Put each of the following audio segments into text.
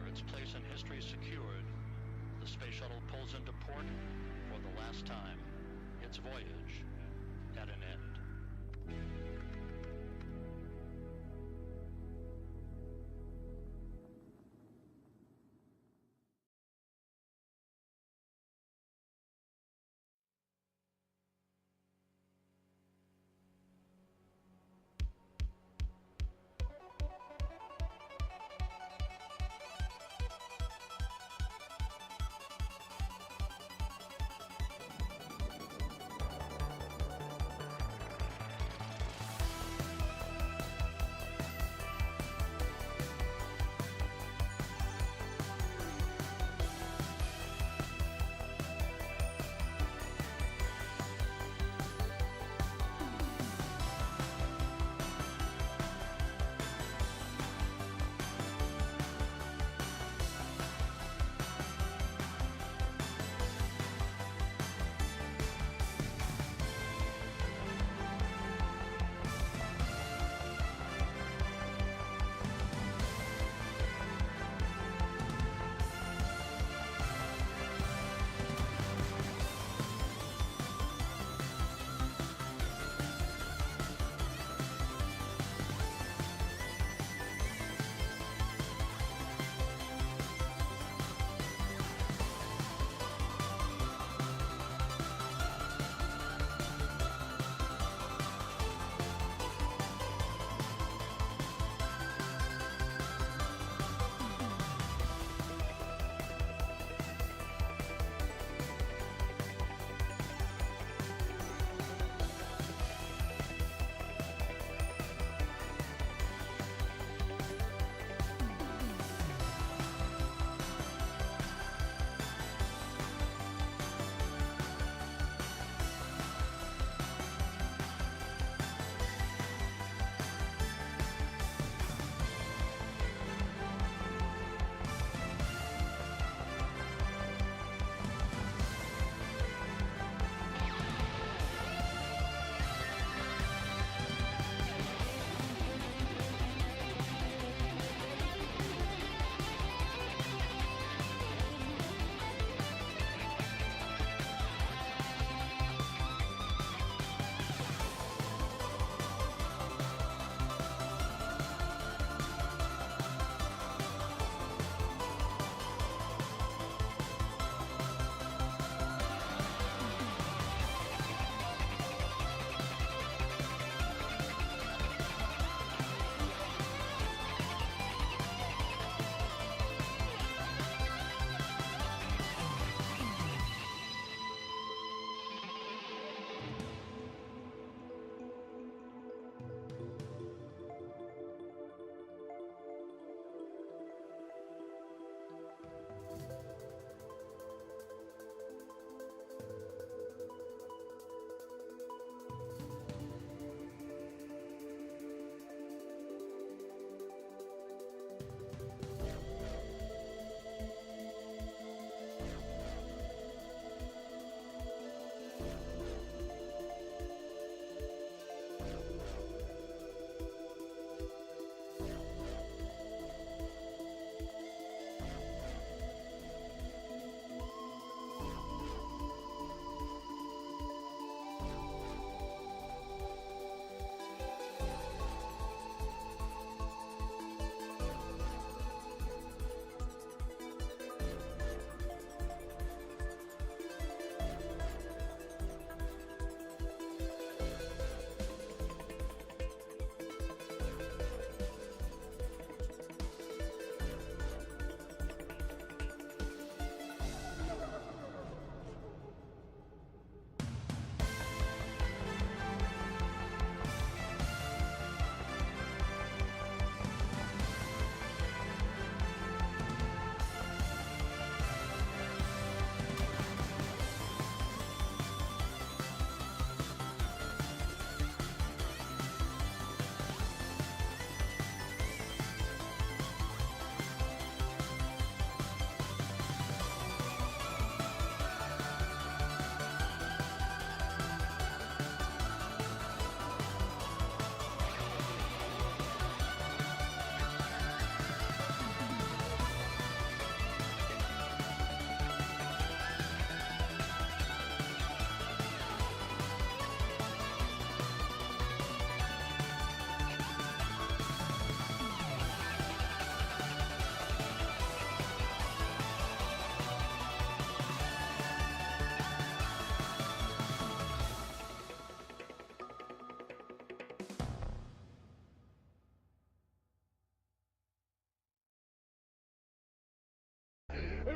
its place in history secured, the space shuttle pulls into port for the last time. Its voyage at an end.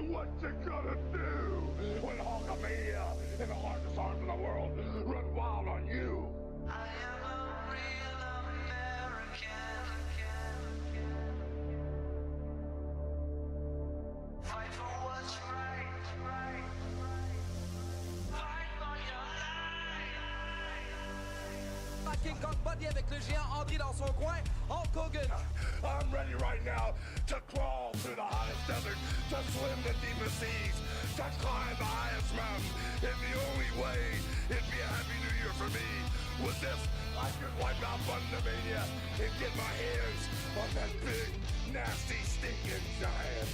What you gonna do when Hulkamania and the largest arms in the world run wild on you? I am a real American. Fight for what's right. Fight for your life. King Kong Buddy avec le géant André dans son coin. Hulk Hogan. I'm ready right now to crawl through the hottest desert, to swim the deepest seas, to climb the highest mountain. And the only way it'd be a happy new year for me was if I could wipe out Fundamania and get my hands on that big, nasty, stinking giant.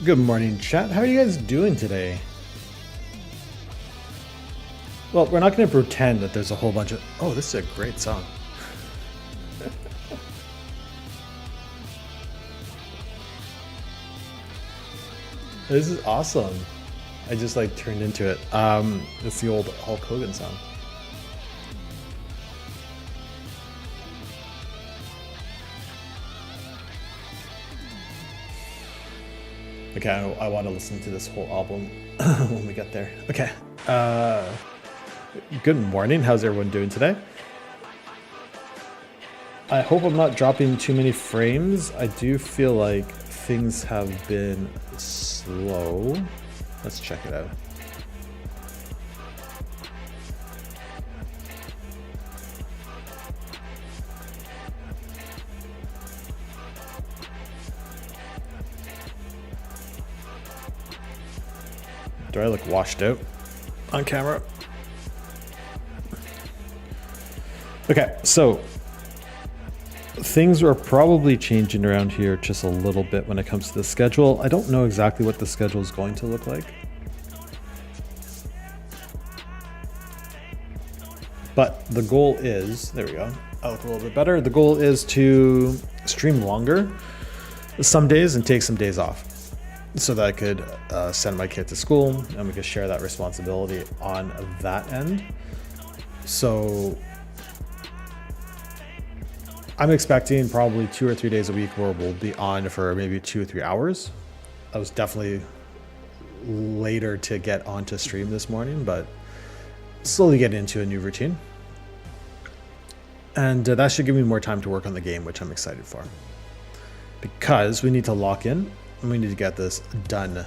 Good morning, chat. How are you guys doing today? Well, we're not going to pretend that there's a whole bunch of... Oh, this is a great song. This is awesome. I just like turned into it. It's the old Hulk Hogan song. Okay, I want to listen to this whole album when we get there. Okay. Good morning. How's everyone doing today? I hope I'm not dropping too many frames. I do feel like things have been slow. Let's check it out. Do I look washed out on camera? Okay, so things are probably changing around here just a little bit when it comes to the schedule. I don't know exactly what the schedule is going to look like. But the goal is, there we go, I look a little bit better. The goal is to stream longer some days and take some days off, so that I could send my kid to school and we could share that responsibility on that end. So I'm expecting probably 2 or 3 days a week where we'll be on for maybe 2 or 3 hours. I was definitely later to get onto stream this morning, but slowly getting into a new routine. And that should give me more time to work on the game, which I'm excited for. Because we need to lock in. We need to get this done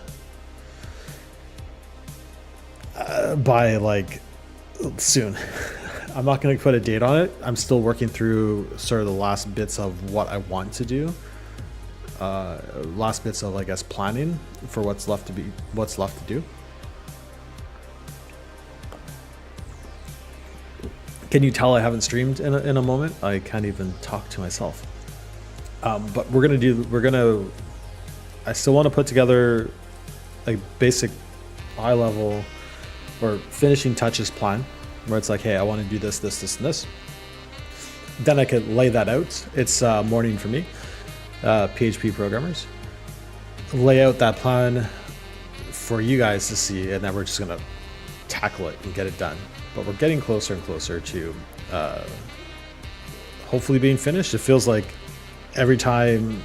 by like soon. I'm not going to put a date on it. I'm still working through sort of the last bits of what I want to do. Last bits of, I guess, planning for what's left to do. Can you tell I haven't streamed in a moment? I can't even talk to myself. But I still want to put together a basic high level or finishing touches plan where it's like, hey, I want to do this, this, this, and this. Then I could lay that out. It's morning for me, PHP programmers. Lay out that plan for you guys to see, and then we're just going to tackle it and get it done. But we're getting closer and closer to hopefully being finished. It feels like every time,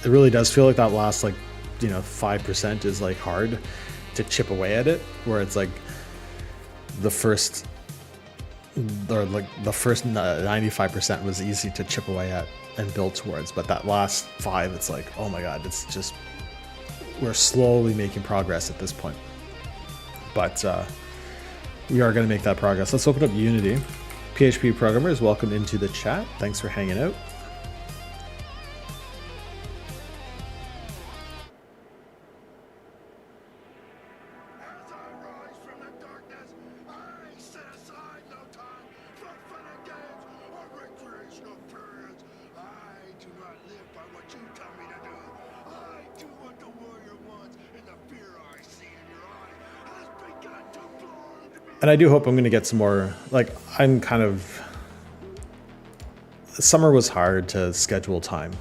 it really does feel like that last 5% is like hard to chip away at it, where it's like the first or like the first 95% was easy to chip away at and build towards, but that last 5, it's like, oh my god, it's just, we're slowly making progress at this point. But we are going to make that progress. Let's open up Unity. PHP programmers, welcome into the chat. Thanks for hanging out. As I rise from the darkness, I set aside no time for fun and games or recreational periods. I do not live by what you tell me to do. I do what the warrior wants, and the fear I see in your eyes has begun to blind me. And I do hope I'm going to get some more, like, I'm kind of, summer was hard to schedule time.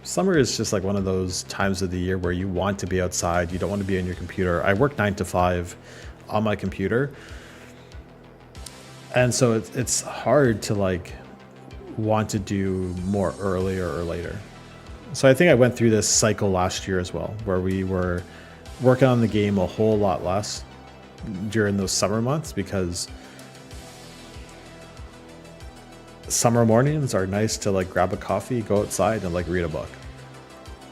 Summer is just like one of those times of the year where you want to be outside, you don't want to be on your computer. I work 9 to 5 on my computer, and so it's hard to like want to do more earlier or later. So I think I went through this cycle last year as well, where we were working on the game a whole lot less during those summer months, because summer mornings are nice to like grab a coffee, go outside, and like read a book.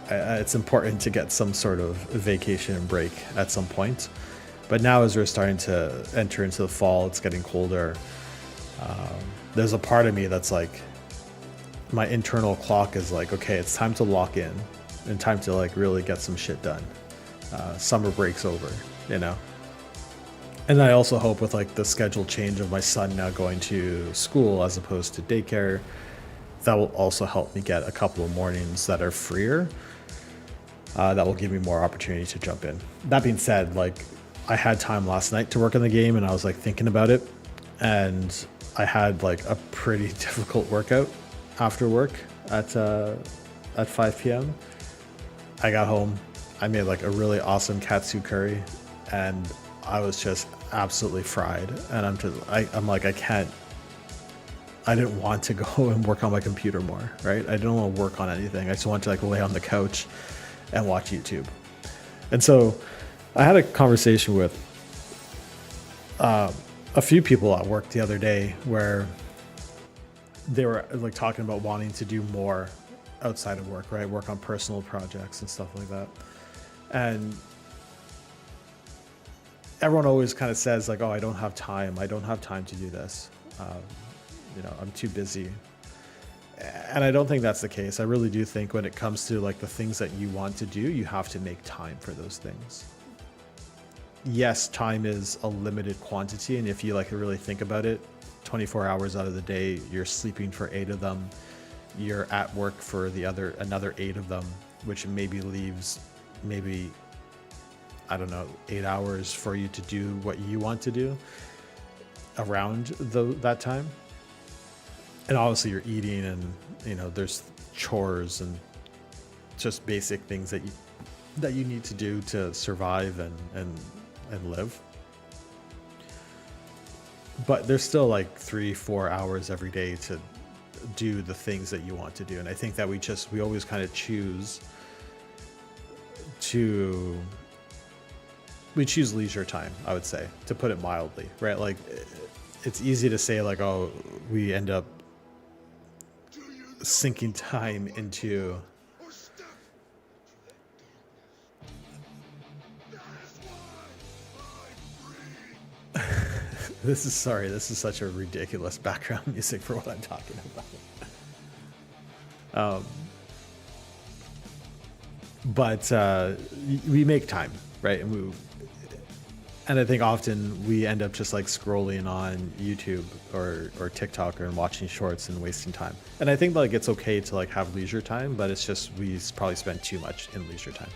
It's important to get some sort of vacation and break at some point. But now as we're starting to enter into the fall, it's getting colder. There's a part of me that's like, my internal clock is like, okay, it's time to lock in and time to like really get some shit done. Summer break's over, you know? And I also hope with like the schedule change of my son now going to school as opposed to daycare, that will also help me get a couple of mornings that are freer. That will give me more opportunity to jump in. That being said, like I had time last night to work on the game and I was like thinking about it, and I had like a pretty difficult workout after work at 5 p.m. I got home, I made like a really awesome katsu curry, and I was just absolutely fried. And I'm like, I didn't want to go and work on my computer more, right? I didn't want to work on anything. I just wanted to like lay on the couch and watch YouTube. And so I had a conversation with a few people at work the other day where they were like talking about wanting to do more outside of work, right? Work on personal projects and stuff like that. And everyone always kind of says like, oh, I don't have time. I don't have time to do this. You know, I'm too busy. And I don't think that's the case. I really do think when it comes to like the things that you want to do, you have to make time for those things. Yes, time is a limited quantity. And if you like really think about it, 24 hours out of the day, you're sleeping for 8 of them. You're at work for another 8 of them, which maybe leaves I don't know, 8 hours for you to do what you want to do around that time. And obviously you're eating, and you know there's chores and just basic things that you need to do to survive and live. But there's still like 3-4 hours every day to do the things that you want to do. And I think that we always kind of choose leisure time, I would say, to put it mildly, right? Like it's easy to say like, oh, we end up sinking time into this is such a ridiculous background music for what I'm talking about. But we make time, right? And I think often we end up just like scrolling on YouTube or TikTok and watching shorts and wasting time. And I think like it's okay to like have leisure time, but it's just we probably spend too much in leisure time.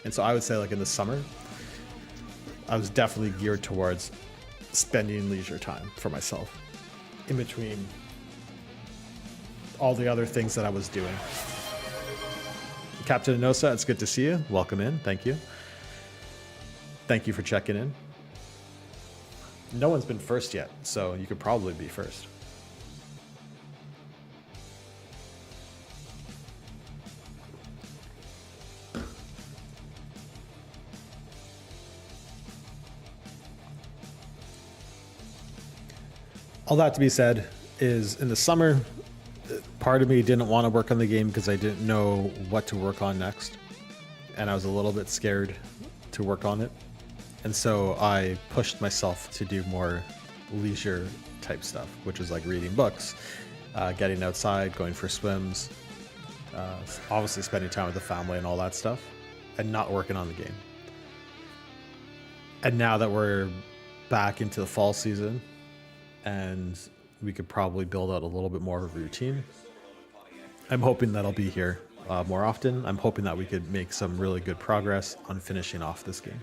And so I would say like in the summer, I was definitely geared towards spending leisure time for myself in between all the other things that I was doing. Captain Inosa, it's good to see you. Welcome in. Thank you. Thank you for checking in. No one's been first yet, so you could probably be first. all that to be said is in the summer, part of me didn't want to work on the game because I didn't know what to work on next. And I was a little bit scared to work on it. And so I pushed myself to do more leisure type stuff, which is like reading books, getting outside, going for swims, obviously spending time with the family and all that stuff, and not working on the game. And now that we're back into the fall season and we could probably build out a little bit more of a routine, I'm hoping that I'll be here more often. I'm hoping that we could make some really good progress on finishing off this game.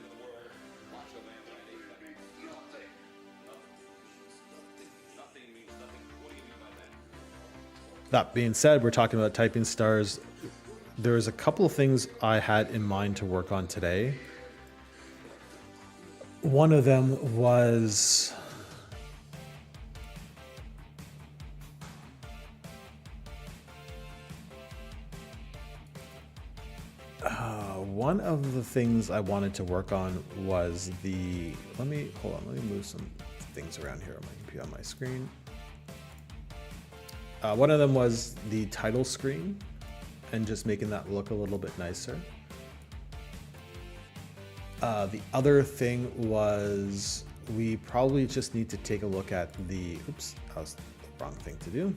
That being said, we're talking about typing stars. There's a couple of things I had in mind to work on today. One of them was one of the things I wanted to work on was the, let me move some things around here on my computer, on my screen. One of them was the title screen and just making that look a little bit nicer. The other thing was we probably just need to take a look at the, oops, that was the wrong thing to do.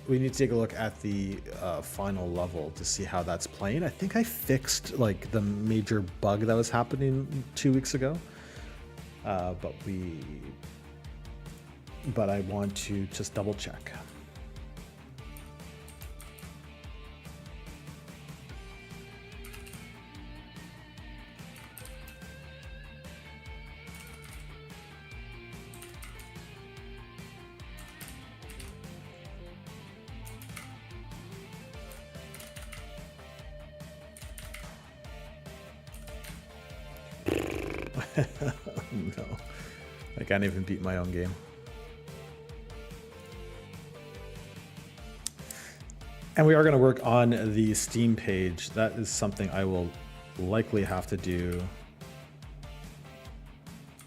We need to take a look at the final level to see how that's playing. I think I fixed like the major bug that was happening 2 weeks ago, but I want to just double check. No, I can't even beat my own game. And we are going to work on the Steam page. That is something I will likely have to do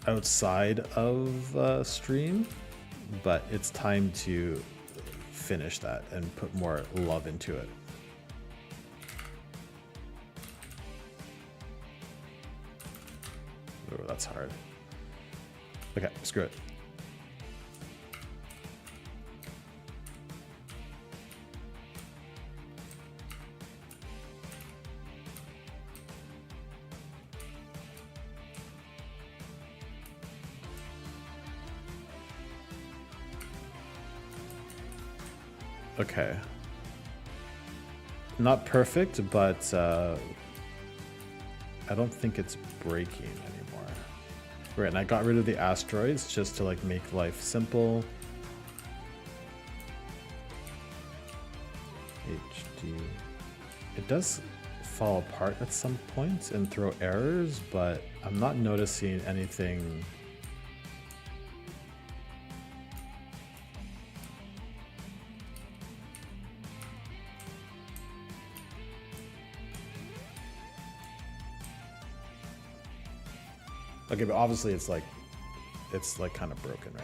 outside of stream, but it's time to finish that and put more love into it. Oh, that's hard. Okay, screw it. Okay. Not perfect, but I don't think it's breaking anymore. Right, and I got rid of the asteroids just to like make life simple. HD. It does fall apart at some points and throw errors, but I'm not noticing anything. Okay, but obviously it's like kind of broken, right?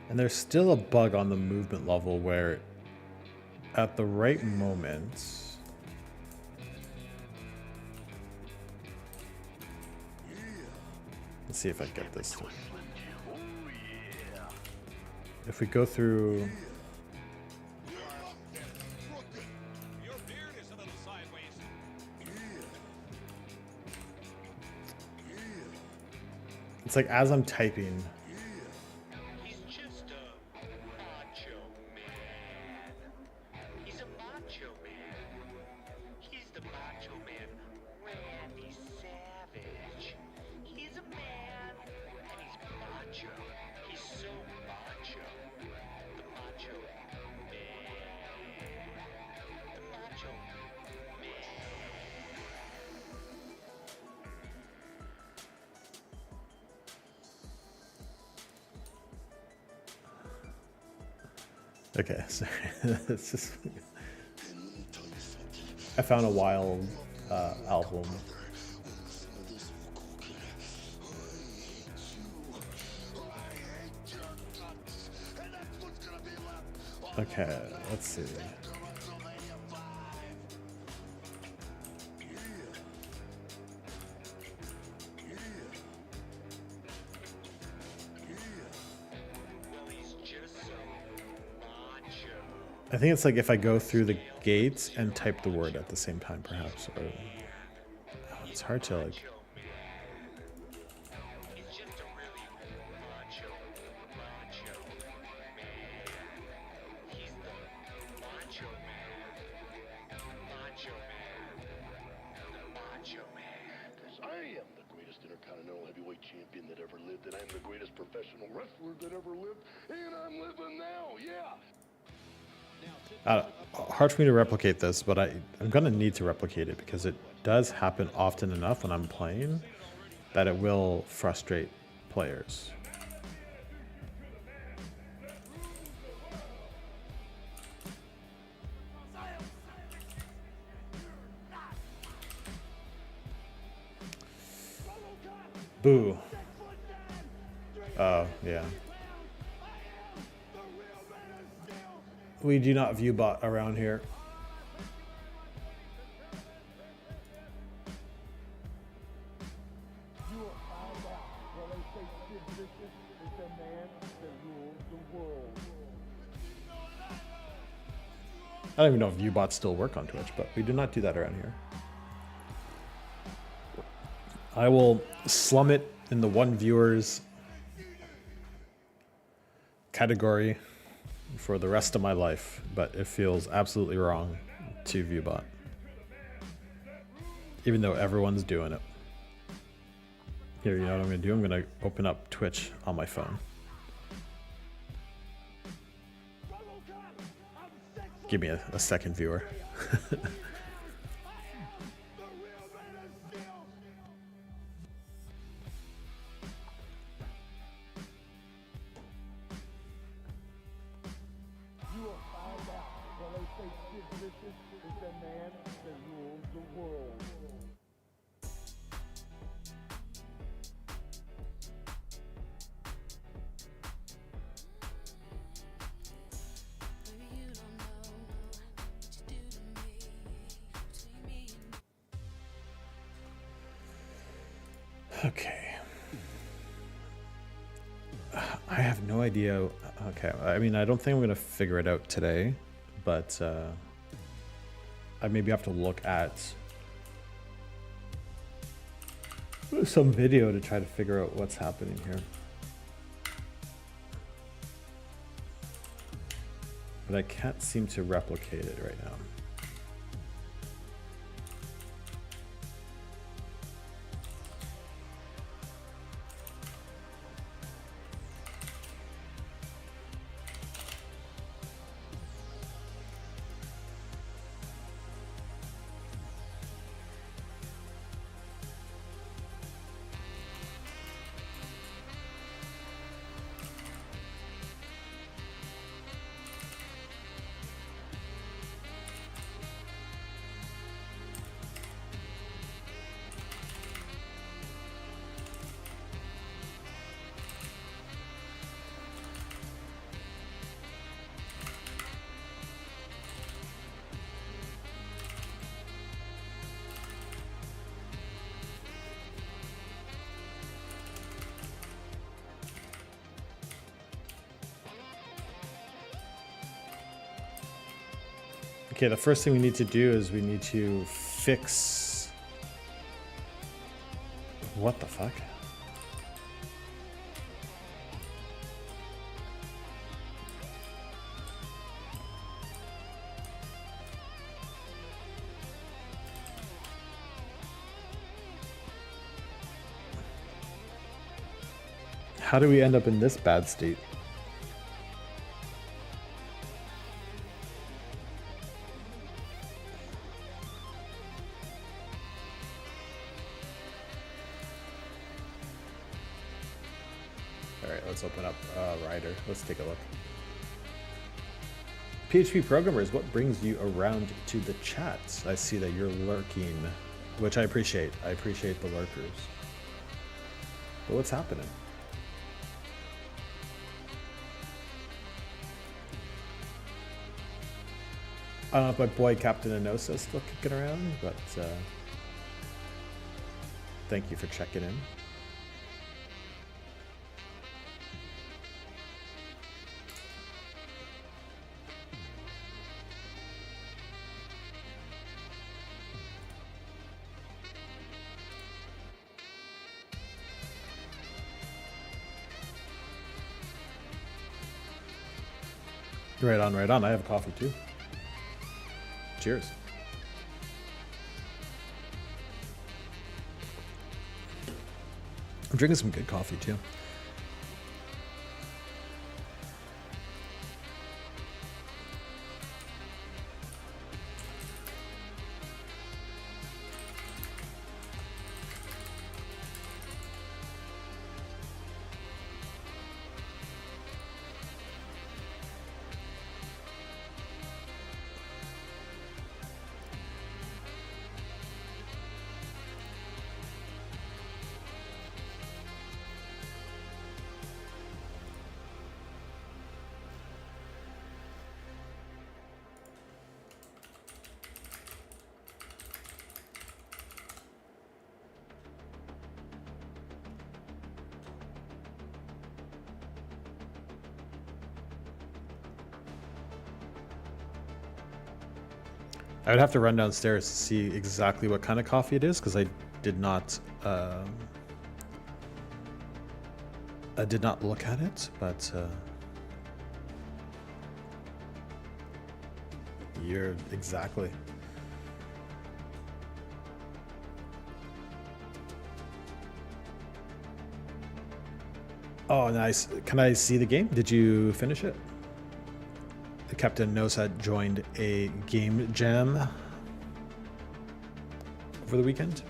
And there's still a bug on the movement level where at the right moment, Let's see if I get this. If we go through. It's like as I'm typing. He's just a macho man. He's a macho man. He's the macho man, Randy Savage. He's a man, and he's macho. He's so macho. The macho man. The macho man. Okay, sorry. It's just. I found a wild album. Okay, let's see. Well, he's just so macho. I think it's like if I go through the gates and type the word at the same time, perhaps. Or it's hard to like. Macho man. He's just a really macho man. He's the macho man. Macho man. The macho man. I am the greatest intercontinental heavyweight champion that ever lived, and I'm the greatest professional wrestler that ever lived, and I'm living now, yeah. Hard for me to replicate this, but I'm gonna need to replicate it because it does happen often enough when I'm playing that it will frustrate players. Boo. Oh, yeah. We do not view bot around here. I don't even know if view bots still work on Twitch, but we do not do that around here. I will slum it in the one viewers category for the rest of my life, but it feels absolutely wrong to view bot, even though everyone's doing it. Here, you know what I'm gonna do? I'm gonna open up Twitch on my phone. Give me a second, viewer. Okay. I have no idea. Okay, I mean, I don't think I'm going to figure it out today, but I maybe have to look at some video to try to figure out what's happening here. But I can't seem to replicate it right now. Okay, the first thing we need to do is we need to fix... What the fuck? How do we end up in this bad state? Alright, let's open up Rider. Let's take a look. PHP programmers, what brings you around to the chat? I see that you're lurking, which I appreciate. I appreciate the lurkers. But what's happening? I don't know if my boy Captain Enosa is still kicking around, but thank you for checking in. Right on, right on. I have coffee too. Cheers. I'm drinking some good coffee too. I would have to run downstairs to see exactly what kind of coffee it is, because I did not look at it, but you're exactly. Oh, nice. Can I see the game? Did you finish it? Captain Nosa joined a game jam over the weekend.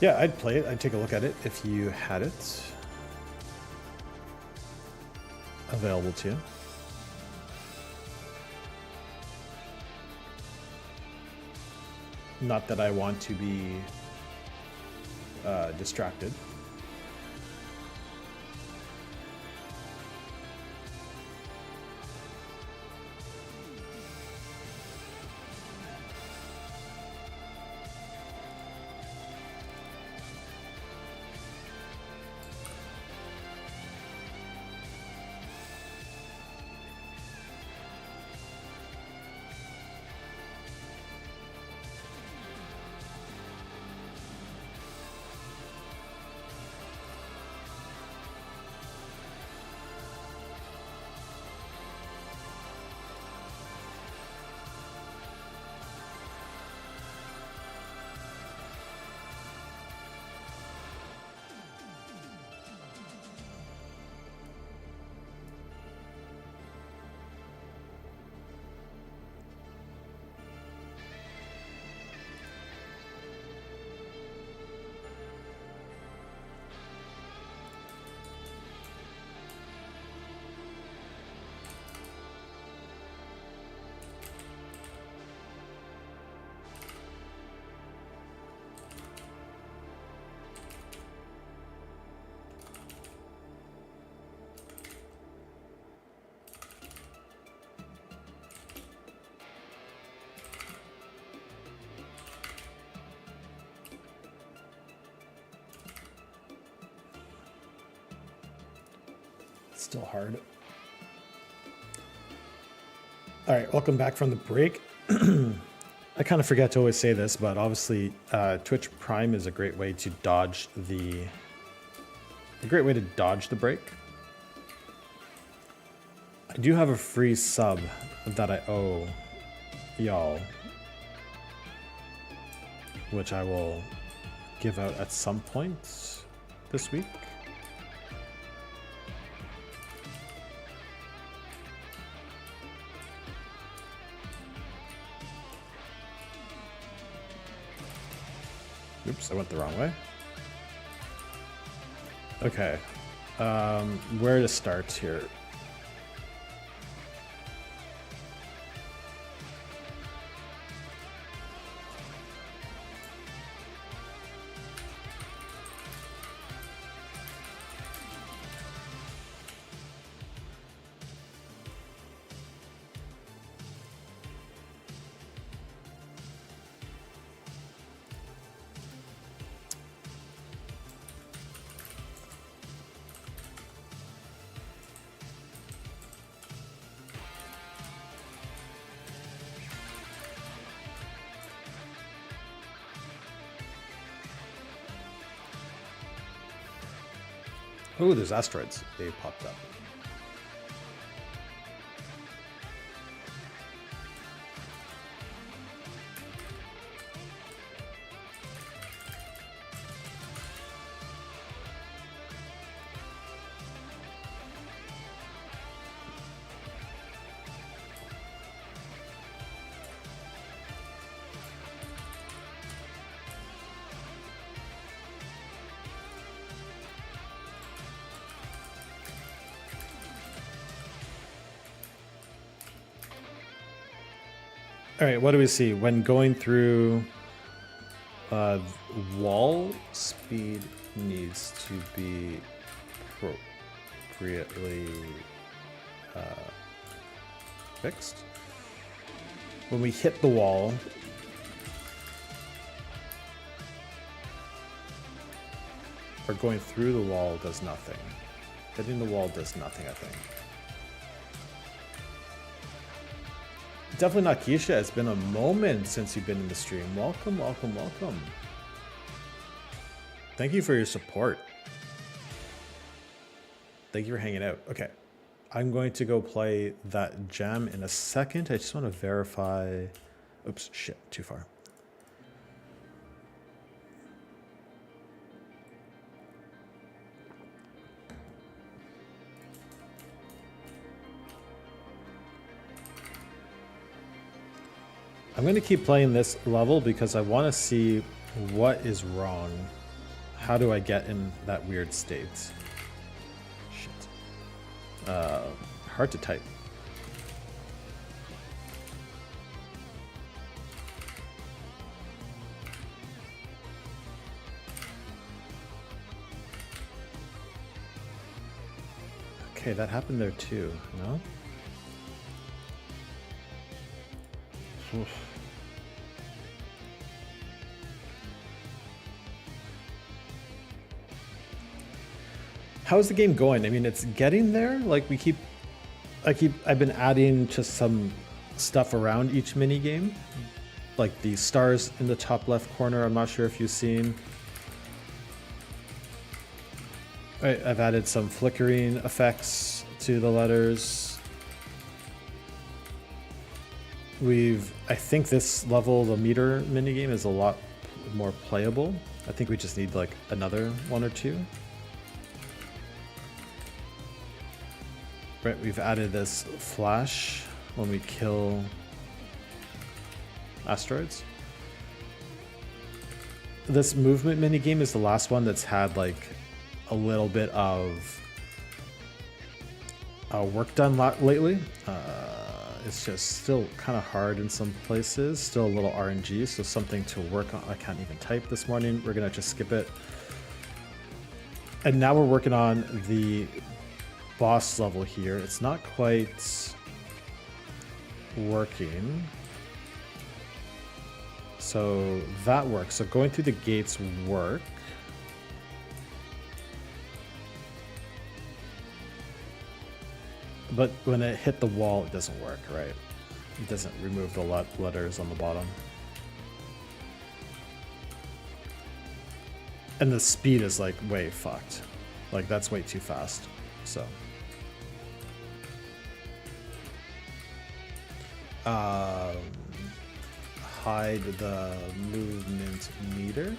Yeah, I'd play it. I'd take a look at it if you had it available to you. Not that I want to be distracted. Still hard. All right, welcome back from the break. I kind of forget to always say this, but obviously Twitch Prime is a great way to dodge the break. I do have a free sub that I owe y'all, which I will give out at some point this week. Oops, I went the wrong way. Okay. Where to start here? Oh, there's asteroids. They popped up. All right, what do we see? When going through wall, speed needs to be appropriately fixed. When we hit the wall, or going through the wall does nothing. Hitting the wall does nothing, I think. Definitely not Keisha. It's been a moment since you've been in the stream. Welcome, welcome, welcome. Thank you for your support. Thank you for hanging out. Okay. I'm going to go play that gem in a second. I just want to verify. Oops, shit, too far. I'm going to keep playing this level because I want to see what is wrong. How do I get in that weird state? Shit. Hard to type. Okay, that happened there too, no? Oof. How's the game going? I mean, it's getting there. Like I've been adding just some stuff around each mini game, like the stars in the top left corner. I'm not sure if you've seen. I've added some flickering effects to the letters. I think this level, the meter minigame, is a lot more playable. I think we just need like another one or two. Right, we've added this flash when we kill asteroids. This movement minigame is the last one that's had like a little bit of work done lately. It's just still kind of hard in some places, still a little RNG, so something to work on. I can't even type this morning. We're gonna just skip it. And now we're working on the boss level here. It's not quite working. So that works. So going through the gates work. But when it hit the wall, it doesn't work, right? It doesn't remove the letters on the bottom. And the speed is like way fucked. Like that's way too fast. So. Hide the movement meter.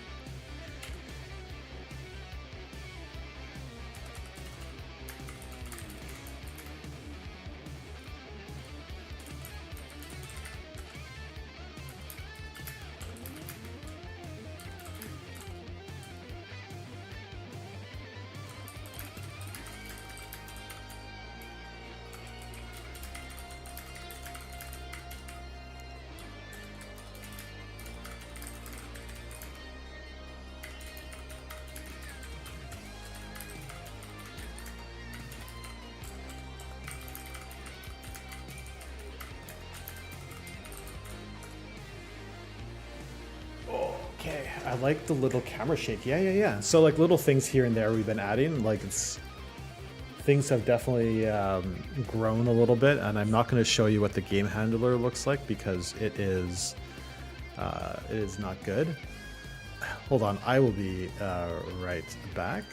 Okay, I like the little camera shake. Yeah. So like little things here and there we've been adding. Like things have definitely grown a little bit, and I'm not going to show you what the game handler looks like because it is not good. Hold on, I will be right back.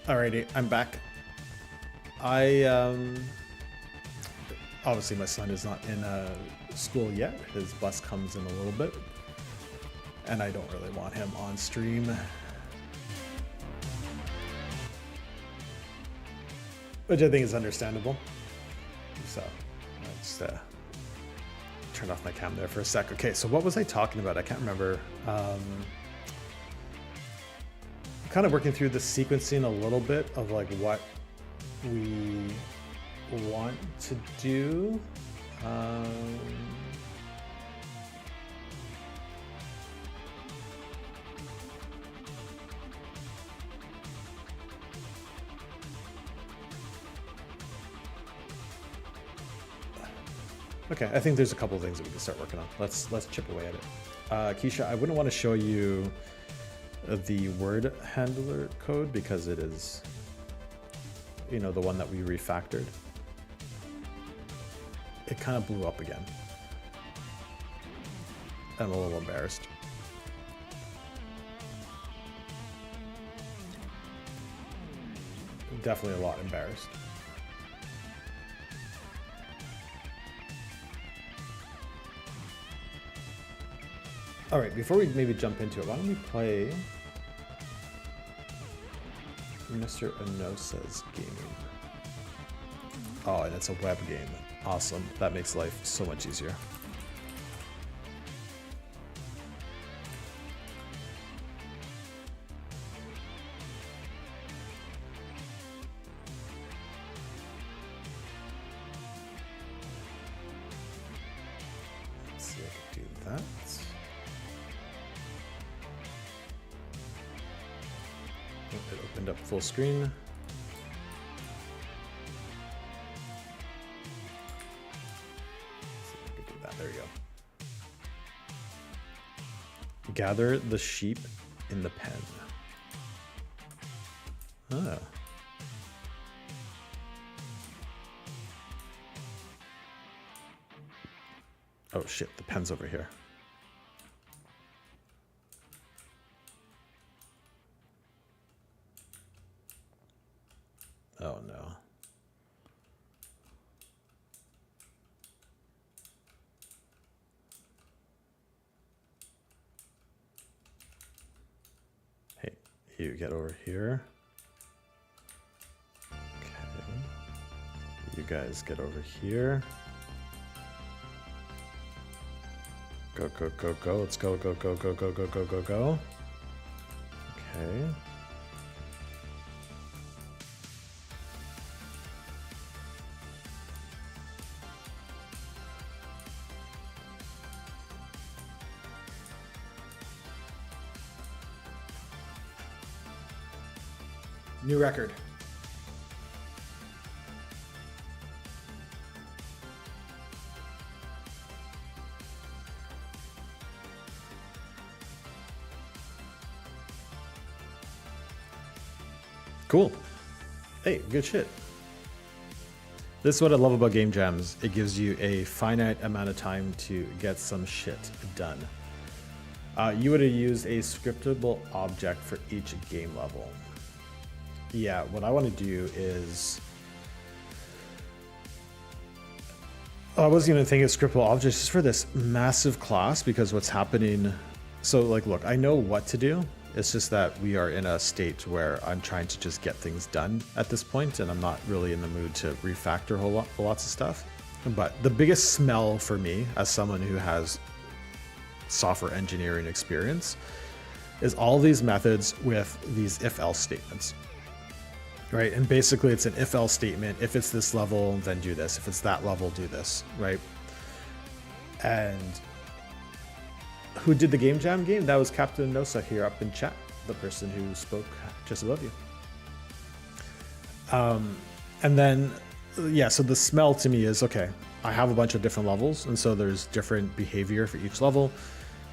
Alrighty, I'm back. Obviously my son is not in school yet. His bus comes in a little bit, and I don't really want him on stream. Which I think is understandable. So, I just turned off my cam there for a sec. Okay, so what was I talking about? I can't remember. Kind of working through the sequencing a little bit of like what we want to do. Okay, I think there's a couple of things that we can start working on. Let's chip away at it. Keisha, I wouldn't want to show you the word handler code because it is, you know, the one that we refactored. It kind of blew up again. I'm a little embarrassed. Definitely a lot embarrassed. All right, before we maybe jump into it, why don't we play Mr. Anosa's game? Oh, and it's a web game. Awesome. That makes life so much easier. Let's see if I can do that. It opened up full screen. See if I can do that. There you go. Gather the sheep in the pen. Ah. Oh shit, the pen's over here. Oh no. Hey, you get over here. Okay. You guys get over here. Go, go, go, go. Let's go, go, go, go, go, go, go, go, go. Okay. New record. Cool. Hey, good shit. This is what I love about game jams. It gives you a finite amount of time to get some shit done. You would have used a scriptable object for each game level. Yeah, what I want to do is... I wasn't even thinking of scriptable objects just for this massive class, because what's happening... So, like, look, I know what to do. It's just that we are in a state where I'm trying to just get things done at this point, and I'm not really in the mood to refactor lots of stuff. But the biggest smell for me, as someone who has software engineering experience, is all these methods with these if-else statements. Right, and basically it's an if-else statement. If it's this level, then do this. If it's that level, do this, right? And who did the game jam game? That was Captain Nosa here up in chat, the person who spoke just above you. And then, yeah, so the smell to me is, okay, I have a bunch of different levels, and so there's different behavior for each level.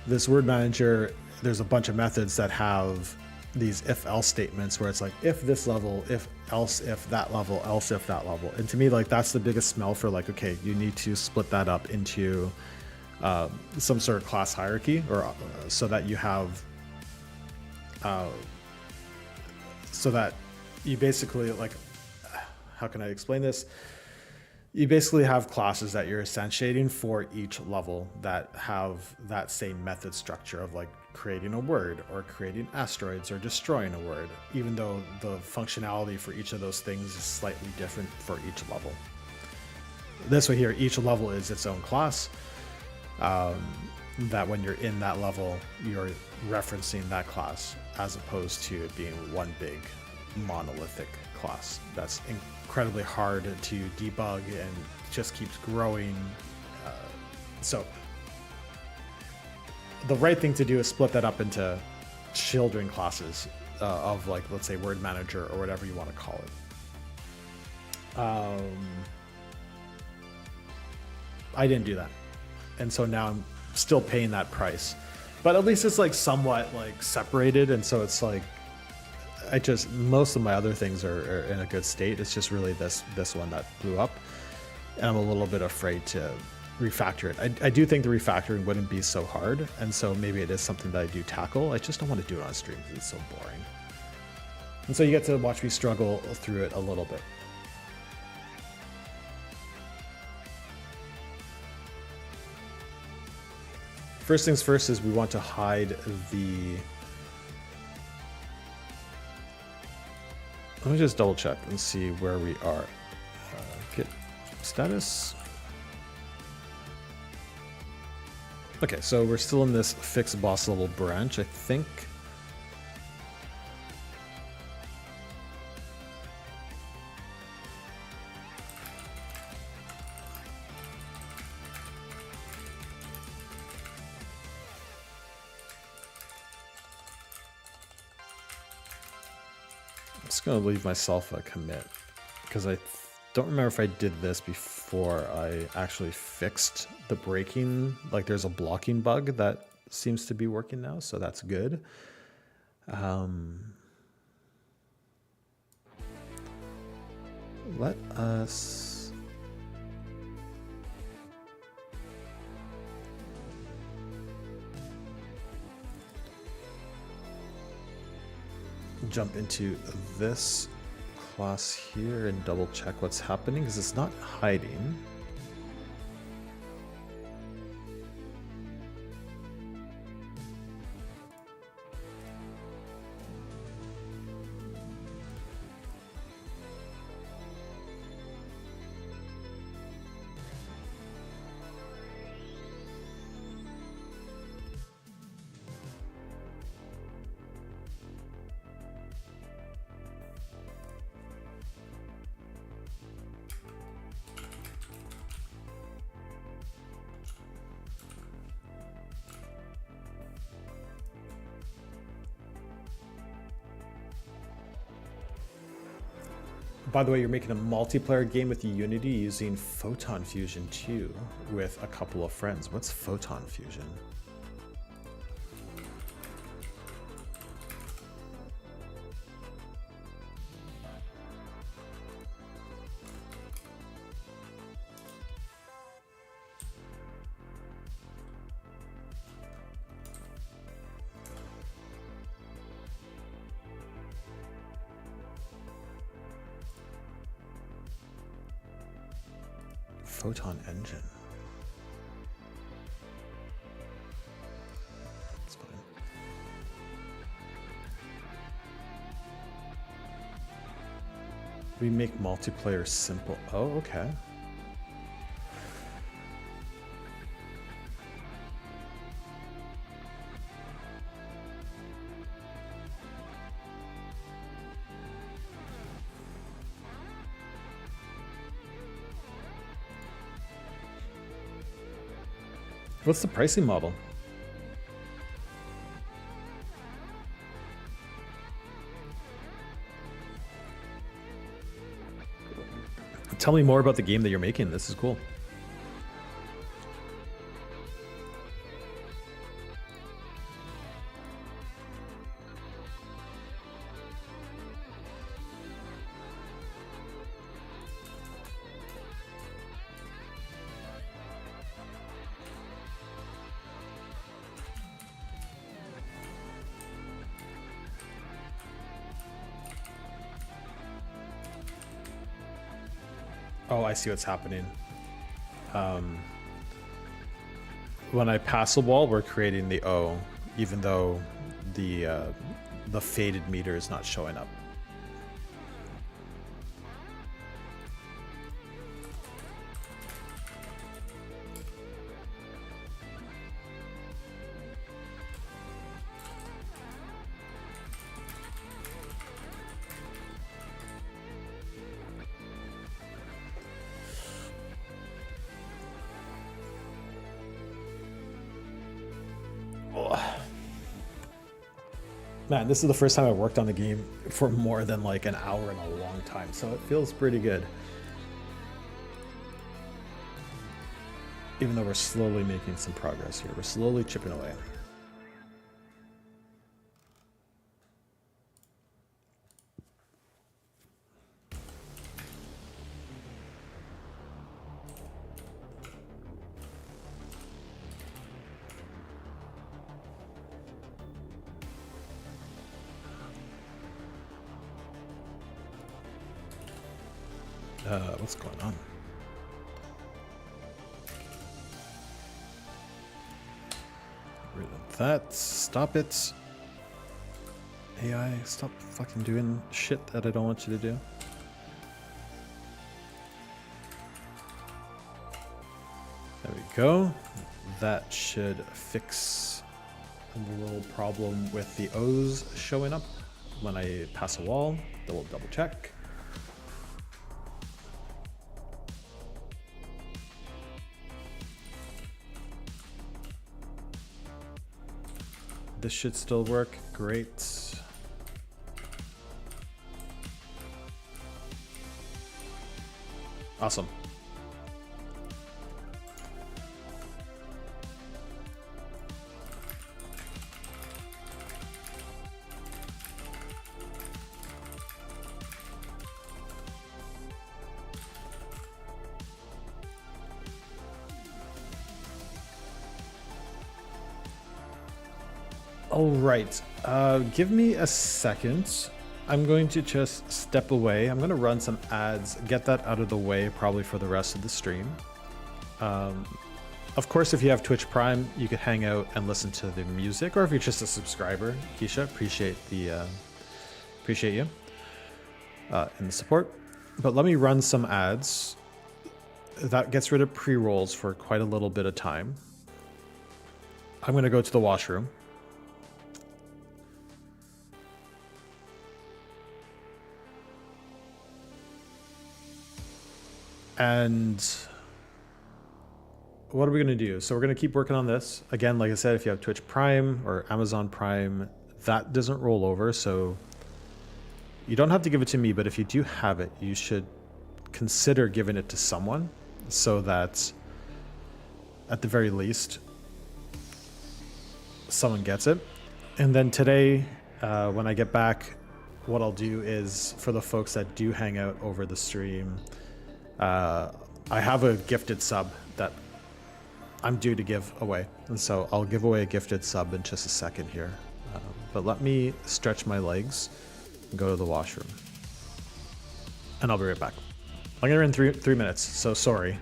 This word manager, there's a bunch of methods that have these if-else statements where it's like, if this level, if else, if that level, else, if that level. And to me, like, that's the biggest smell for, like, okay, you need to split that up into some sort of class hierarchy, or so that you have, so that you basically, like, how can I explain this? You basically have classes that you're instantiating for each level that have that same method structure of, like, creating a word or creating asteroids or destroying a word, even though the functionality for each of those things is slightly different for each level. This way here, each level is its own class, that when you're in that level, you're referencing that class, as opposed to it being one big monolithic class that's incredibly hard to debug and just keeps growing. So the right thing to do is split that up into children classes of, like, let's say word manager or whatever you want to call it. I didn't do that. And so now I'm still paying that price. But at least it's like somewhat like separated, and so it's like most of my other things are in a good state. It's just really this one that blew up, and I'm a little bit afraid to refactor it. I do think the refactoring wouldn't be so hard, and so maybe it is something that I do tackle. I just don't want to do it on stream because it's so boring. And so you get to watch me struggle through it a little bit. First things first is we want to hide the... Let me just double check and see where we are. Git status. Okay, so we're still in this fixed boss level branch, I think. I'm just gonna leave myself a commit because I don't remember if I did this before I actually fixed the breaking. Like there's a blocking bug that seems to be working now, so that's good. Let us jump into this class here and double check what's happening because it's not hiding. By the way, you're making a multiplayer game with Unity using Photon Fusion 2 with a couple of friends. What's Photon Fusion? Photon Engine. That's fine. We make multiplayer simple. Oh, okay. What's the pricing model? Tell me more about the game that you're making. This is cool. Oh, I see what's happening. When I pass a wall, we're creating the O, even though the faded meter is not showing up. Man, this is the first time I've worked on the game for more than like an hour in a long time, so it feels pretty good. Even though we're slowly making some progress here. We're slowly chipping away. What's going on? Rid of that. Stop it. AI, stop fucking doing shit that I don't want you to do. There we go. That should fix the little problem with the O's showing up when I pass a wall. Double check. This should still work. Great. Awesome. All right, give me a second. I'm going to just step away. I'm going to run some ads, get that out of the way probably for the rest of the stream. Of course, if you have Twitch Prime, you could hang out and listen to the music, or if you're just a subscriber, Keisha, appreciate you and the support. But let me run some ads. That gets rid of pre-rolls for quite a little bit of time. I'm going to go to the washroom. And what are we going to do? So we're going to keep working on this. Again, like I said, if you have Twitch Prime or Amazon Prime, that doesn't roll over. So you don't have to give it to me, but if you do have it, you should consider giving it to someone so that at the very least, someone gets it. And then today, when I get back, what I'll do is for the folks that do hang out over the stream, I have a gifted sub that I'm due to give away. And so I'll give away a gifted sub in just a second here. But let me stretch my legs and go to the washroom. And I'll be right back. I'm going to run 3 minutes, so sorry.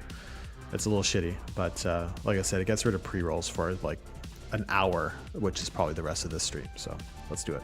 It's a little shitty. But like I said, it gets rid of pre-rolls for like an hour, which is probably the rest of this stream. So let's do it.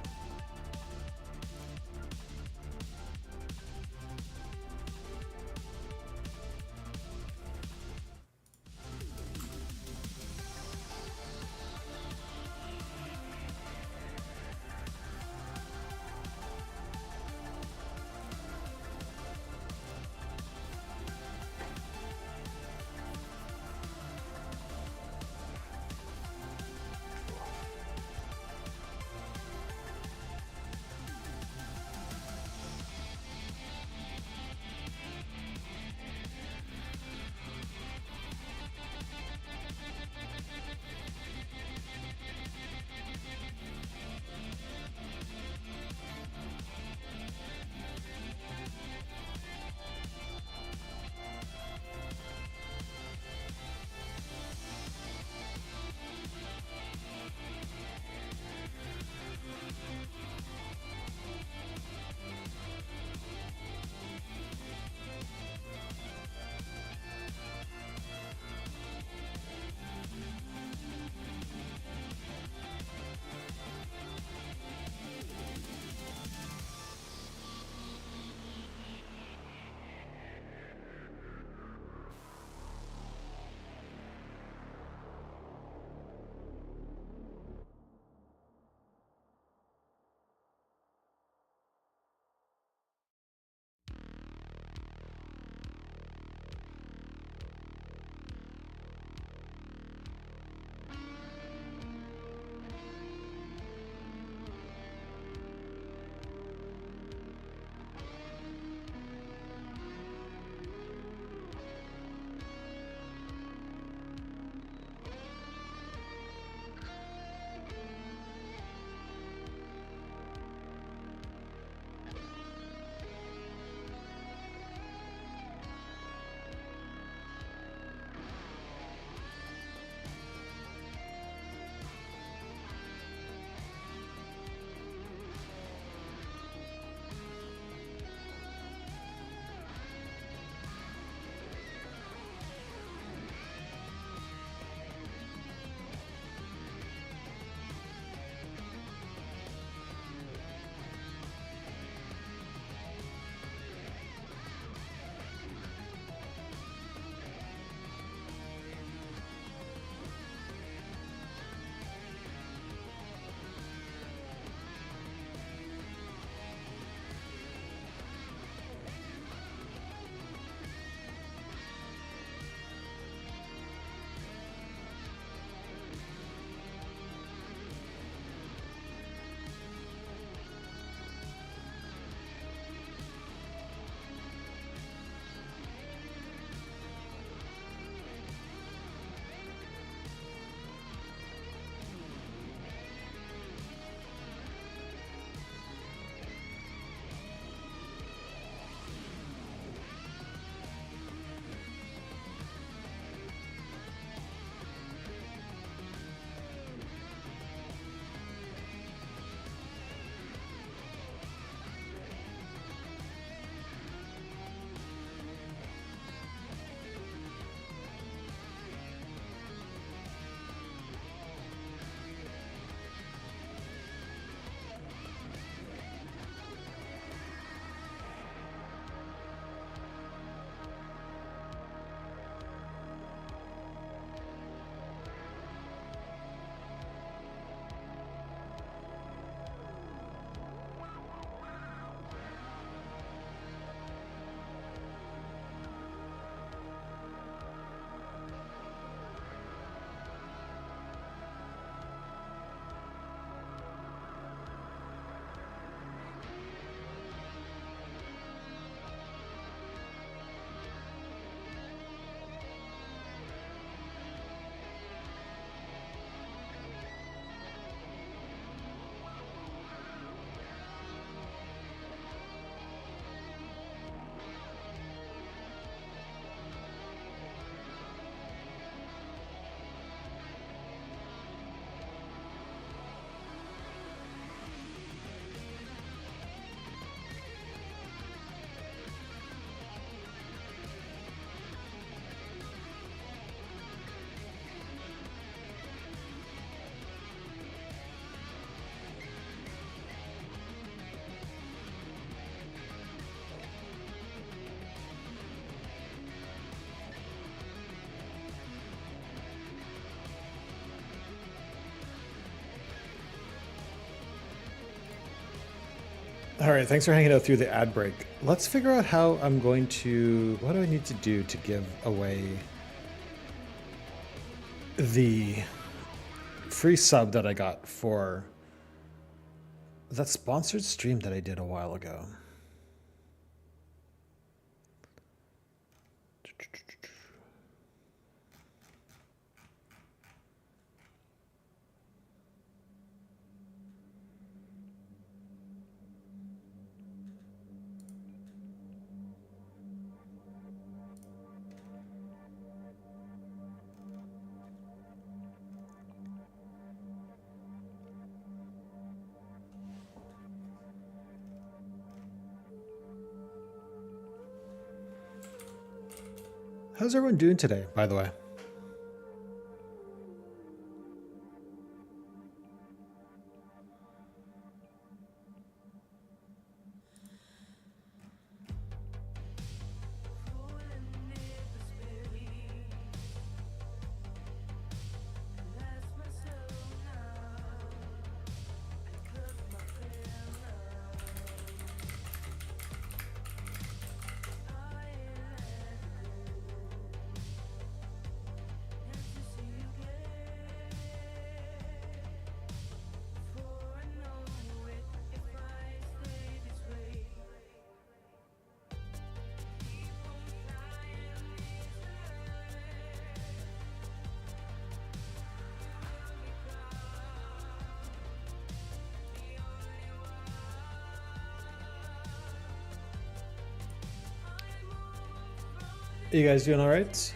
All right, thanks for hanging out through the ad break. Let's figure out how I'm going to. What do I need to do to give away the free sub that I got for that sponsored stream that I did a while ago? How's everyone doing today, by the way? You guys doing all right?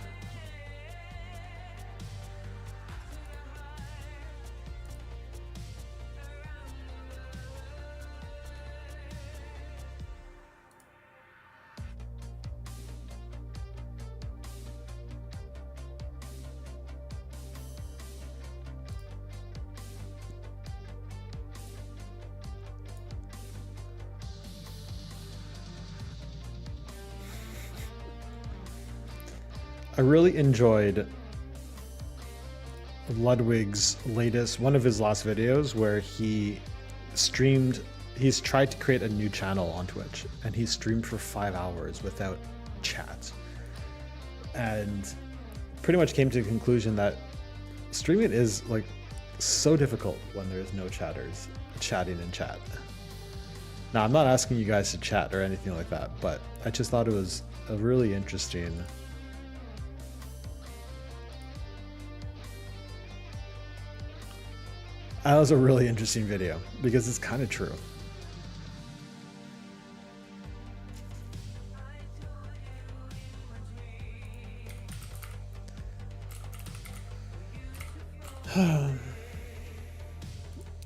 I really enjoyed Ludwig's one of his last videos where he's tried to create a new channel on Twitch and he streamed for 5 hours without chat. And pretty much came to the conclusion that streaming is like so difficult when there's no chatters chatting in chat. Now, I'm not asking you guys to chat or anything like that, but I just thought it was a really interesting that was a really interesting video because it's kind of true.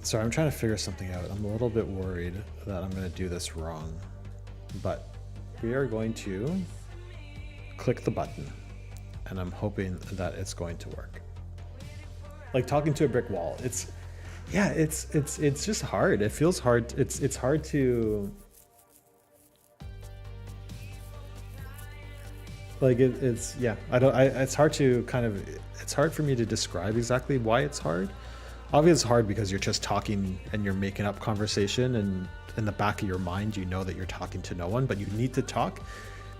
Sorry, I'm trying to figure something out. I'm a little bit worried that I'm going to do this wrong, but we are going to click the button and I'm hoping that it's going to work. Like talking to a brick wall. It's just hard. It feels hard. It's hard to like it's hard to it's hard for me to describe exactly why it's hard. Obviously it's hard because you're just talking and you're making up conversation, and in the back of your mind you know that you're talking to no one, but you need to talk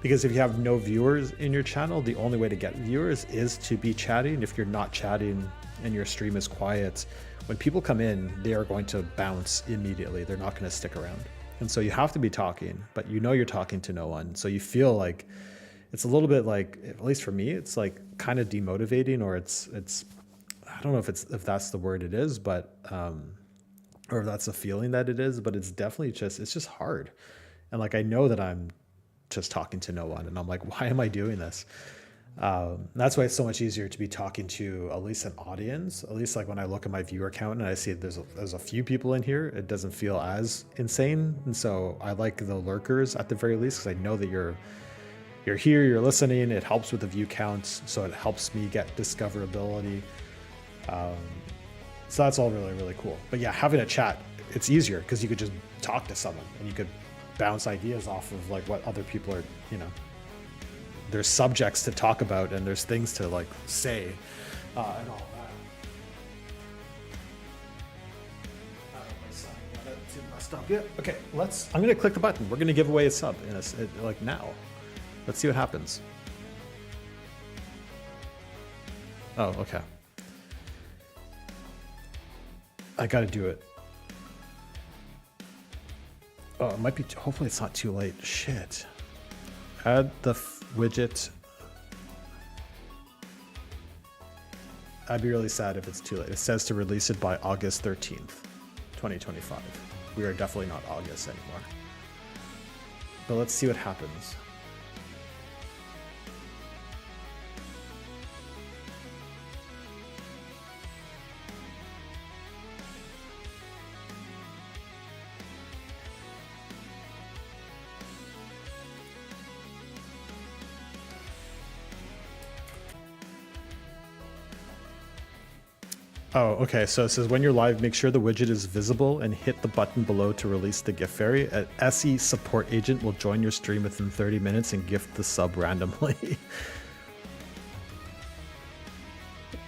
because if you have no viewers in your channel, the only way to get viewers is to be chatting. If you're not chatting and your stream is quiet, when people come in, they are going to bounce immediately. They're not going to stick around. And so you have to be talking, but you know you're talking to no one. So you feel like it's a little bit like, at least for me, it's like kind of demotivating, or it's I don't know if that's the word it is, but or if that's the feeling that it is, but it's definitely it's just hard. And like I know that I'm just talking to no one, and I'm like, why am I doing this? That's why it's so much easier to be talking to at least an audience. At least like when I look at my viewer count and I see there's a few people in here, it doesn't feel as insane. And so I like the lurkers at the very least, because I know that you're here, you're listening. It helps with the view counts, so it helps me get discoverability. So that's all really, really cool. But yeah, having a chat, it's easier because you could just talk to someone and you could bounce ideas off of like what other people are, there's subjects to talk about and there's things to like say and all that. My son, see the bus stop yet. Okay, I'm gonna click the button. We're gonna give away a sub like now. Let's see what happens. Oh, okay. I gotta do it. Oh, it might be. Hopefully, it's not too late. Shit. Add the widget. I'd be really sad if it's too late. It says to release it by August 13th, 2025. We are definitely not August anymore. But let's see what happens. Oh, okay. So it says when you're live, make sure the widget is visible and hit the button below to release the gift fairy. An SE support agent will join your stream within 30 minutes and gift the sub randomly.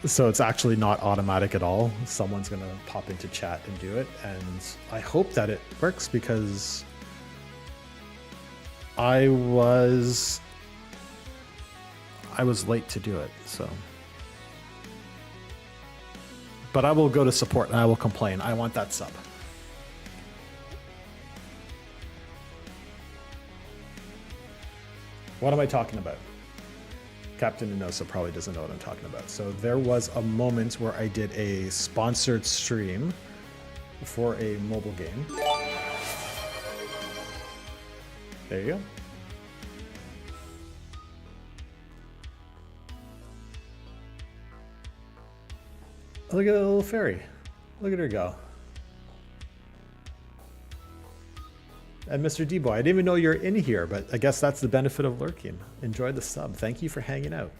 So it's actually not automatic at all. Someone's going to pop into chat and do it. And I hope that it works because I was late to do it. So. But I will go to support and I will complain. I want that sub. What am I talking about? Captain Inosa probably doesn't know what I'm talking about. So there was a moment where I did a sponsored stream for a mobile game. There you go. Look at the little fairy. Look at her go. And Mr. D-Boy, I didn't even know you're in here, but I guess that's the benefit of lurking. Enjoy the sub. Thank you for hanging out.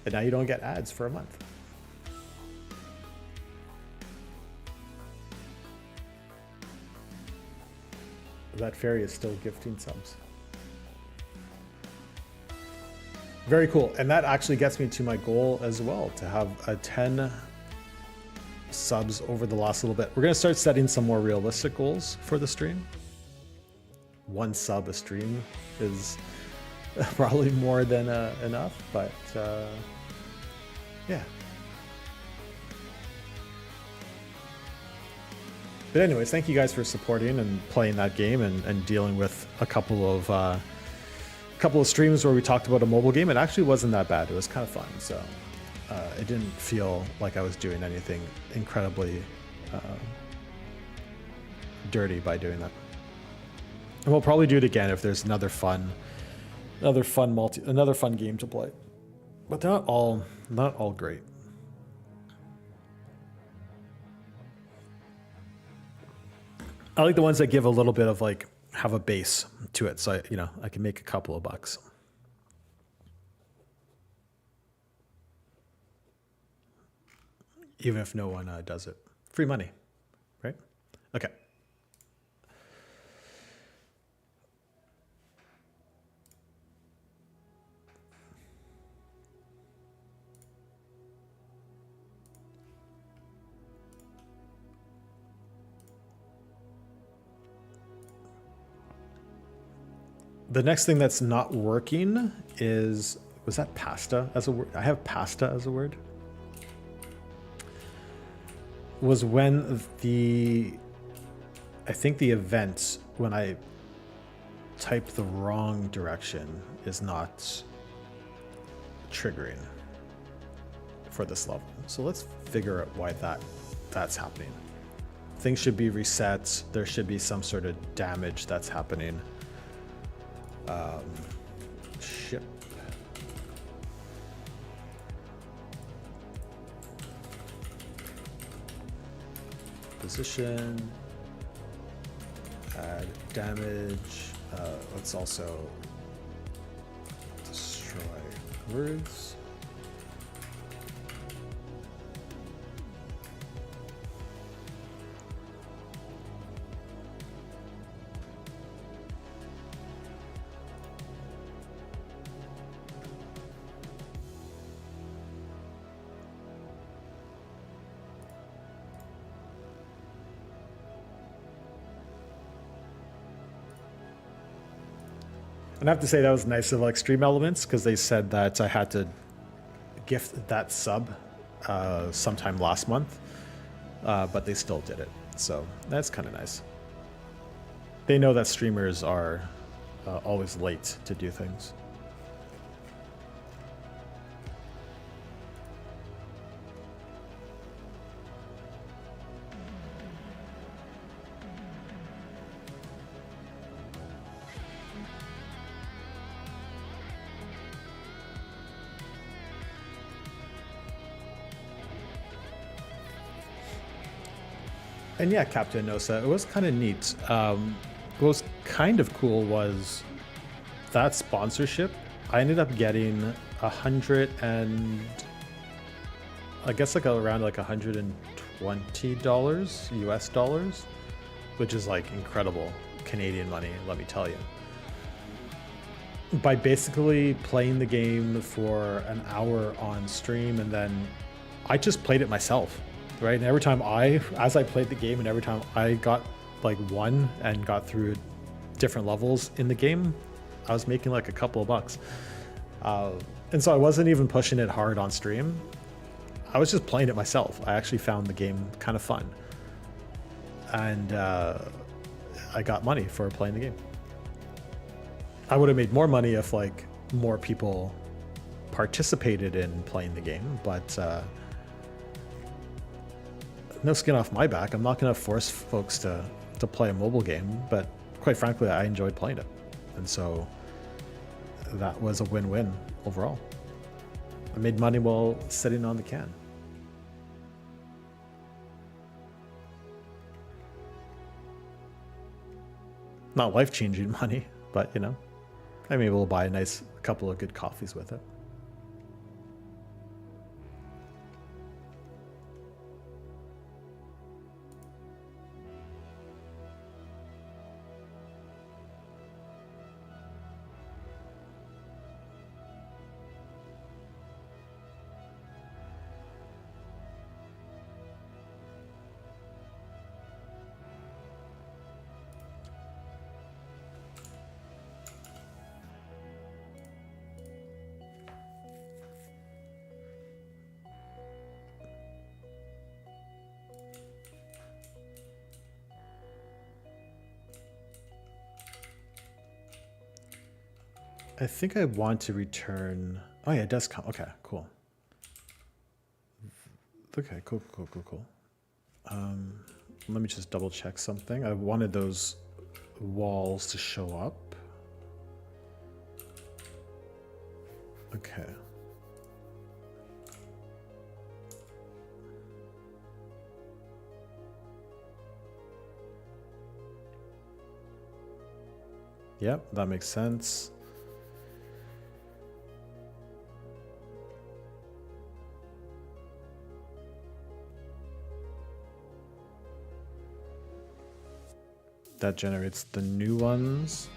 And now you don't get ads for a month. That fairy is still gifting subs. Very cool. And that actually gets me to my goal as well, to have a 10 subs over the last little bit. We're going to start setting some more realistic goals for the stream. 1 sub a stream is probably more than enough, but yeah. But anyways, thank you guys for supporting and playing that game and dealing with a couple of streams where we talked about a mobile game. It actually wasn't that bad. It was kind of fun. So it didn't feel like I was doing anything incredibly dirty by doing that. And we'll probably do it again if there's another fun game to play. But they're not all great. I like the ones that give a little bit of have a base to it, so I can make a couple of bucks. Even if no one does it. Free money, right? Okay. The next thing that's not working was that pasta as a word? I have pasta as a word. Was when I think the event, when I type the wrong direction, is not triggering for this level. So let's figure out why that's happening. Things should be reset. There should be some sort of damage that's happening. Ship. Position. Add damage. Let's also destroy words. And I have to say that was nice of like Stream Elements because they said that I had to gift that sub sometime last month, but they still did it. So that's kind of nice. They know that streamers are always late to do things. And yeah, Captain Nosa, it was kind of neat. What was kind of cool was that sponsorship. I ended up getting 100 and I guess like around like $120 US dollars, which is like incredible Canadian money, let me tell you. By basically playing the game for an hour on stream, and then I just played it myself. Right, and every time as I played the game, and every time I got like won and got through different levels in the game, I was making like a couple of bucks. And so I wasn't even pushing it hard on stream. I was just playing it myself. I actually found the game kind of fun, and I got money for playing the game. I would have made more money if like more people participated in playing the game, but no skin off my back. I'm not going to force folks to play a mobile game, but quite frankly, I enjoyed playing it. And so that was a win-win overall. I made money while sitting on the can. Not life-changing money, but you know, I'm able to buy a nice couple of good coffees with it. I think I want to return. Oh yeah, it does come. Okay, cool. Okay, cool. Let me just double check something. I wanted those walls to show up. Okay. Yep, that makes sense. That generates the new ones.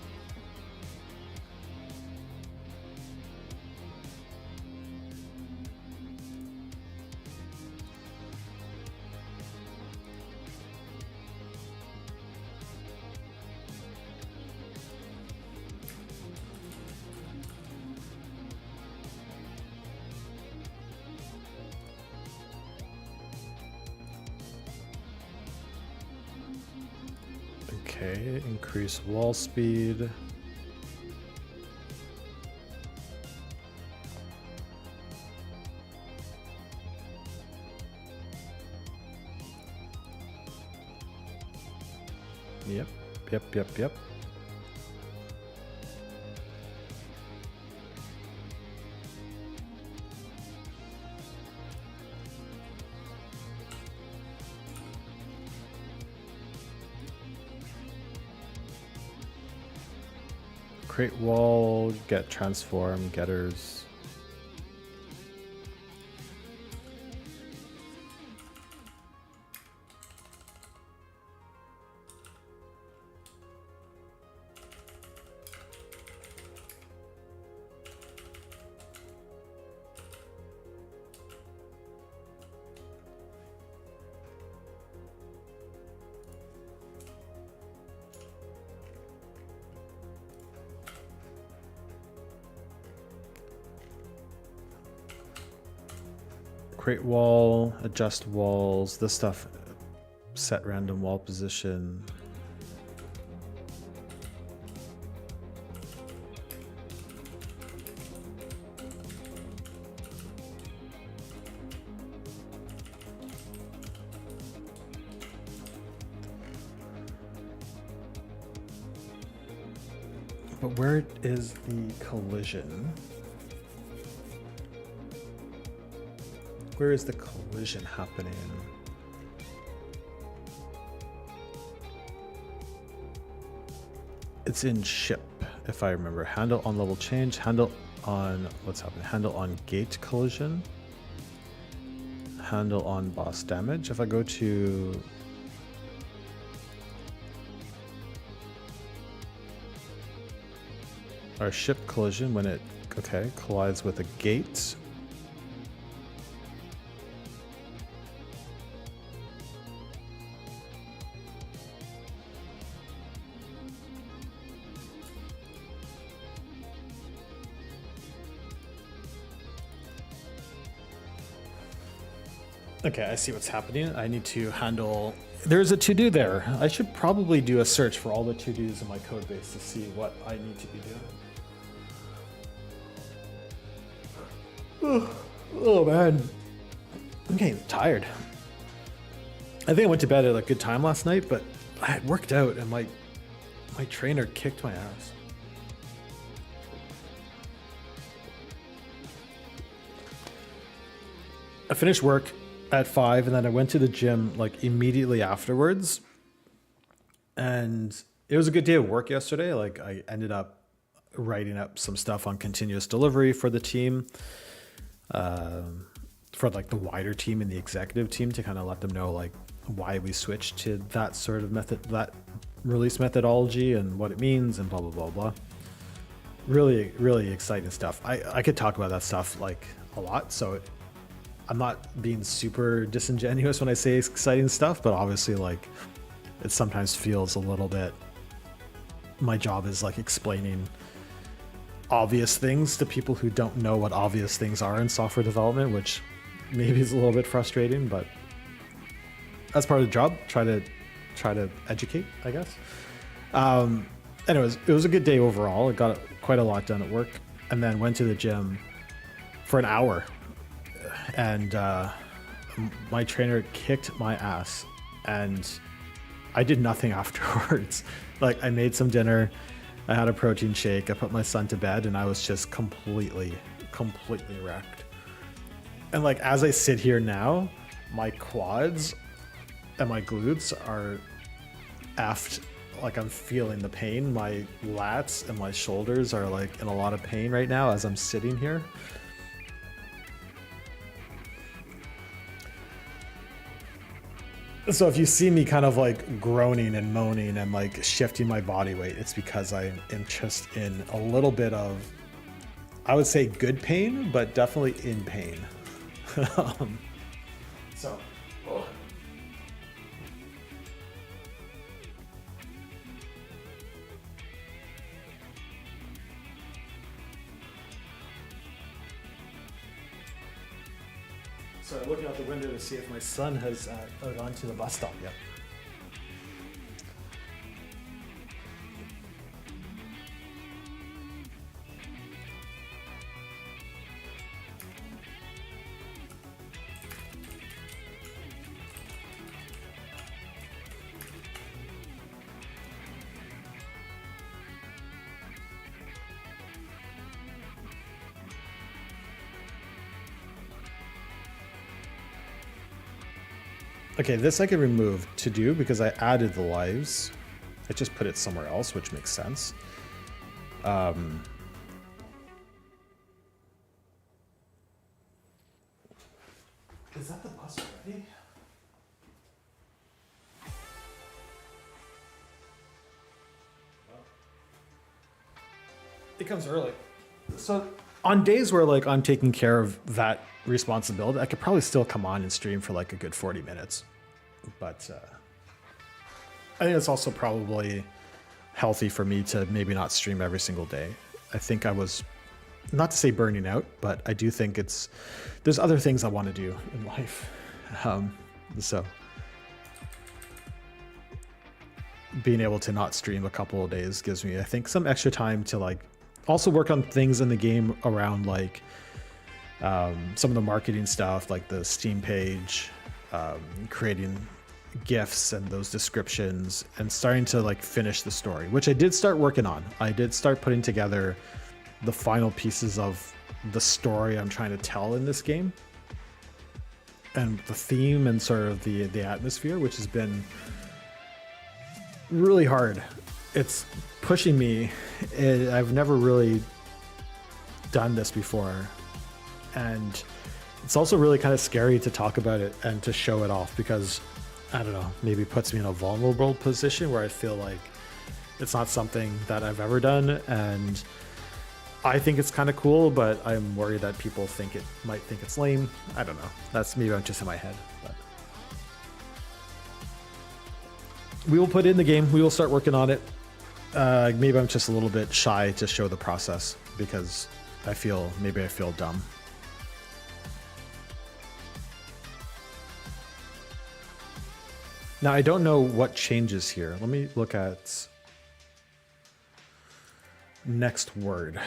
Okay, increase wall speed. Yep. Create wall, get transform, getters. create wall, adjust walls, this stuff, set random wall position. But where is the collision? Where is the collision happening? It's in ship, if I remember. Handle on level change, handle on what's happening? Handle on gate collision, handle on boss damage. If I go to our ship collision, when it collides with a gate. Okay, I see what's happening. I need to handle... There's a to-do there. I should probably do a search for all the to-dos in my code base to see what I need to be doing. Oh man, I'm getting tired. I think I went to bed at a good time last night, but I had worked out and my trainer kicked my ass. I finished work at 5 and then I went to the gym like immediately afterwards. And it was a good day of work yesterday. Like I ended up writing up some stuff on continuous delivery for the team. For like the wider team and the executive team to kind of let them know like why we switched to that sort of method, that release methodology and what it means and blah, blah, blah, blah. Really, really exciting stuff. I could talk about that stuff like a lot. So I'm not being super disingenuous when I say exciting stuff, but obviously like it sometimes feels a little bit, my job is like explaining obvious things to people who don't know what obvious things are in software development, which maybe is a little bit frustrating, but that's part of the job. Try to educate, I guess. Anyways, it was a good day overall. I got quite a lot done at work, and then went to the gym for an hour, and my trainer kicked my ass, and I did nothing afterwards. Like I made some dinner. I had a protein shake. I put my son to bed and I was just completely wrecked. And like, as I sit here now, my quads and my glutes are effed. Like I'm feeling the pain. My lats and my shoulders are like in a lot of pain right now as I'm sitting here. So if you see me kind of like groaning and moaning and like shifting my body weight, it's because I am just in a little bit of, I would say good pain, but definitely in pain. So, oh. So I'm looking out the window to see if my son has gone to the bus stop yet. Okay, this I can remove to do because I added the lives. I just put it somewhere else, which makes sense. Is that the bus already? It comes early. So on days where like I'm taking care of that responsibility, I could probably still come on and stream for like a good 40 minutes. But I think it's also probably healthy for me to maybe not stream every single day. I think I was not to say burning out, but I do think there's other things I want to do in life. So being able to not stream a couple of days gives me, I think, some extra time to like also work on things in the game around like some of the marketing stuff, like the Steam page, creating GIFs and those descriptions, and starting to like finish the story, which I did start working on. I did start putting together the final pieces of the story I'm trying to tell in this game, and the theme and sort of the atmosphere, which has been really hard. It's pushing me. I've never really done this before, and it's also really kind of scary to talk about it and to show it off, because I don't know, maybe puts me in a vulnerable position where I feel like it's not something that I've ever done, and I think it's kind of cool, but I'm worried that people might think it's lame. I don't know. That's maybe I'm just in my head. But we will put it in the game. We will start working on it. Maybe I'm just a little bit shy to show the process because I feel dumb. Now, I don't know what changes here. Let me look at next word.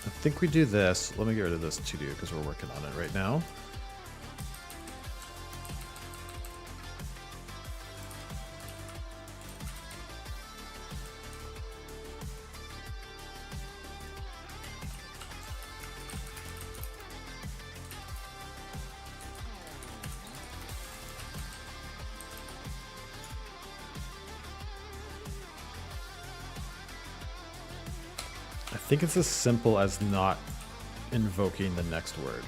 I think we do this. Let me get rid of this to do because we're working on it right now. I think it's as simple as not invoking the next word.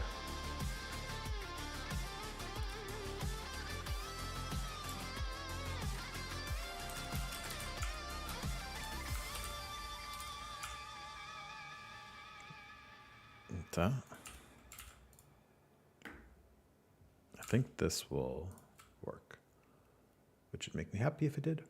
I think this will work, which would make me happy if it did.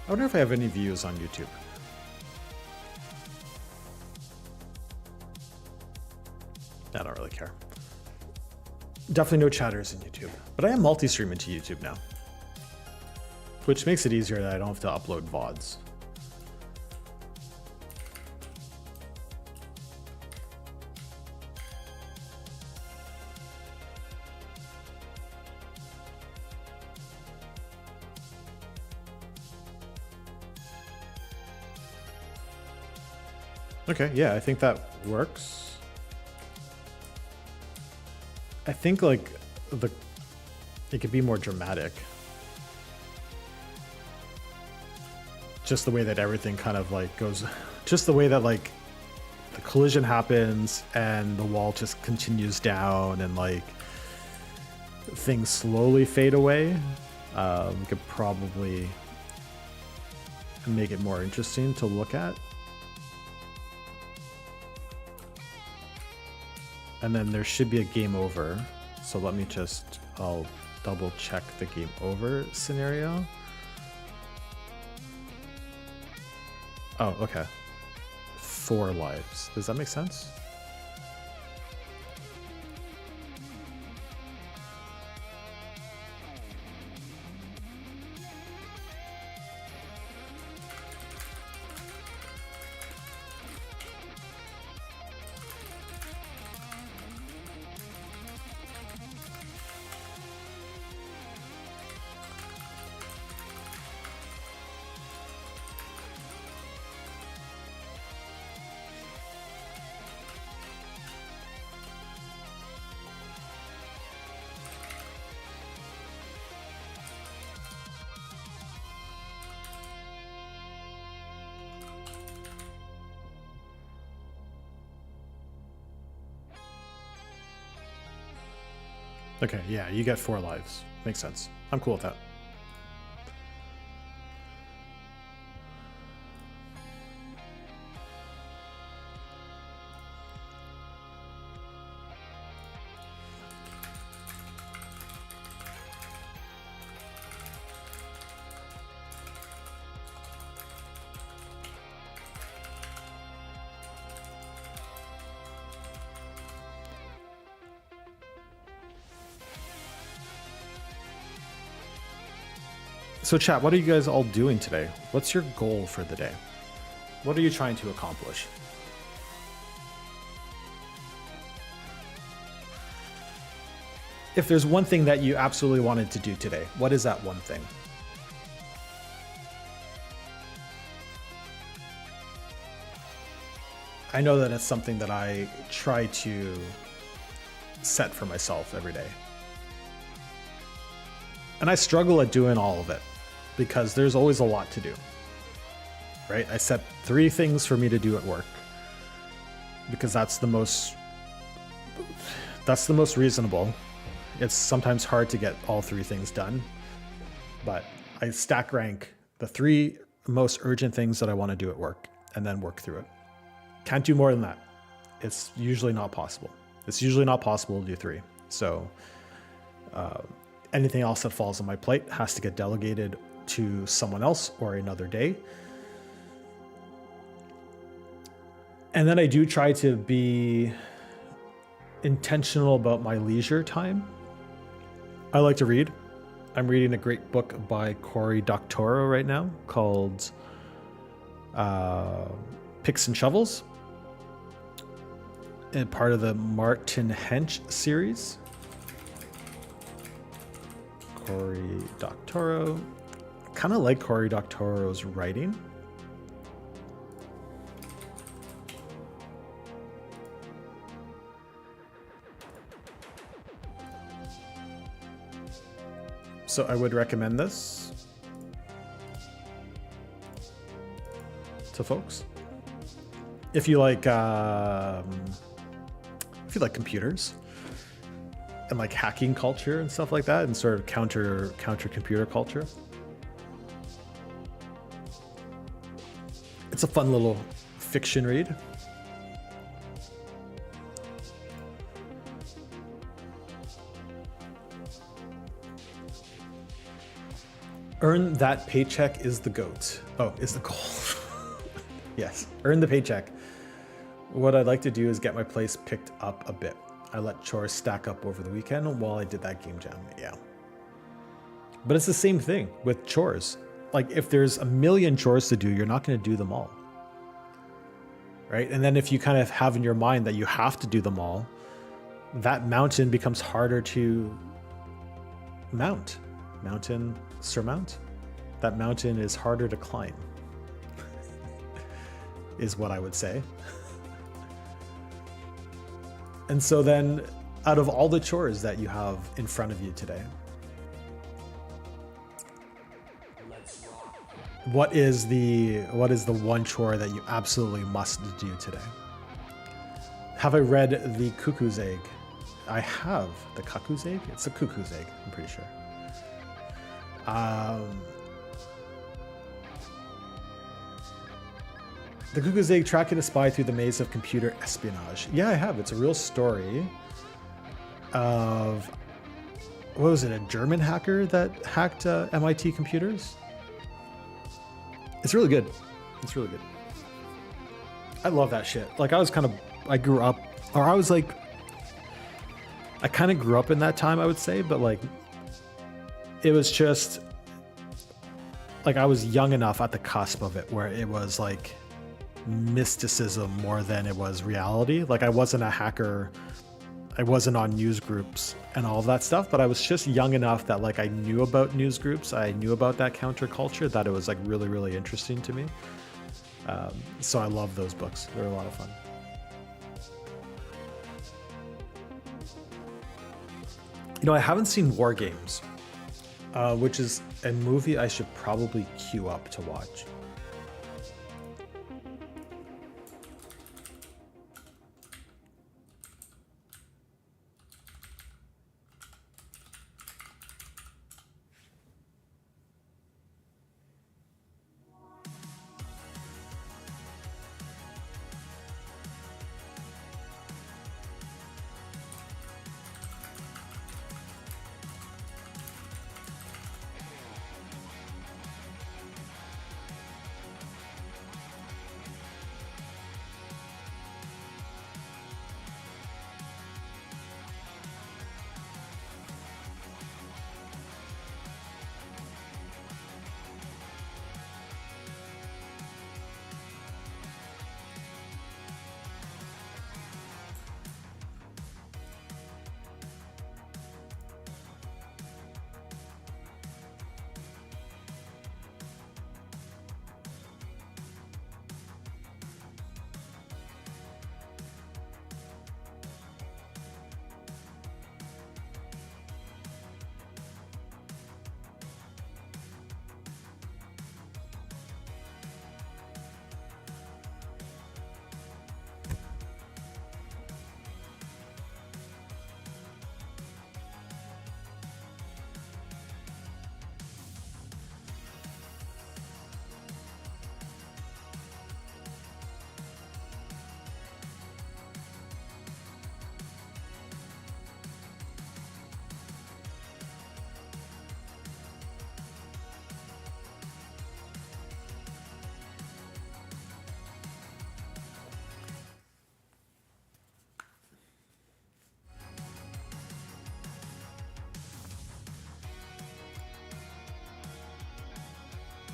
I wonder if I have any views on YouTube. I don't really care. Definitely no chatters in YouTube, but I am multi-streaming to YouTube now, which makes it easier that I don't have to upload VODs. Okay, yeah, I think that works. I think like it could be more dramatic. Just the way that everything kind of like goes, just the way that like the collision happens and the wall just continues down and like things slowly fade away. We could probably make it more interesting to look at. And then there should be a game over. So let me I'll double check the game over scenario. Oh, okay. 4 lives. Does that make sense? Okay, yeah, you get 4 lives. Makes sense. I'm cool with that. So chat, what are you guys all doing today? What's your goal for the day? What are you trying to accomplish? If there's one thing that you absolutely wanted to do today, what is that one thing? I know that it's something that I try to set for myself every day. And I struggle at doing all of it because there's always a lot to do, right? I set 3 things for me to do at work because that's the most reasonable. It's sometimes hard to get all 3 things done, but I stack rank the 3 most urgent things that I want to do at work and then work through it. Can't do more than that. It's usually not possible. It's usually not possible to do 3. So anything else that falls on my plate has to get delegated to someone else or another day. And then I do try to be intentional about my leisure time. I like to read. I'm reading a great book by Cory Doctorow right now called Picks and Shovels, and part of the Martin Hench series. Cory Doctorow. I kind of like Cory Doctorow's writing. So I would recommend this to folks. If you like computers and like hacking culture and stuff like that, and sort of counter computer culture. It's a fun little fiction read. Earn that paycheck is the GOAT. Oh, is the goal. Yes, earn the paycheck. What I'd like to do is get my place picked up a bit. I let chores stack up over the weekend while I did that game jam. Yeah. But it's the same thing with chores. Like if there's a million chores to do, you're not going to do them all. Right? And then if you kind of have in your mind that you have to do them all, that mountain becomes harder to surmount. That mountain is harder to climb, is what I would say. And so then out of all the chores that you have in front of you today, what is the one chore that you absolutely must do today? Have I read The Cuckoo's Egg? I have. The Cuckoo's Egg? It's a cuckoo's egg, I'm pretty sure. The Cuckoo's Egg, tracking a spy through the maze of computer espionage. Yeah, I have. It's a real story of, what was it, a German hacker that hacked MIT computers? It's really good. It's really good. I love that shit. Like I grew up, or I was like, I kind of grew up in that time, I would say, but like, it was just, like I was young enough at the cusp of it where it was like mysticism more than it was reality. Like I wasn't a hacker, I wasn't on news groups and all of that stuff, but I was just young enough that like I knew about news groups, I knew about that counterculture, that it was like really, really interesting to me. So I love those books. They're a lot of fun. You know, I haven't seen War Games, which is a movie I should probably queue up to watch.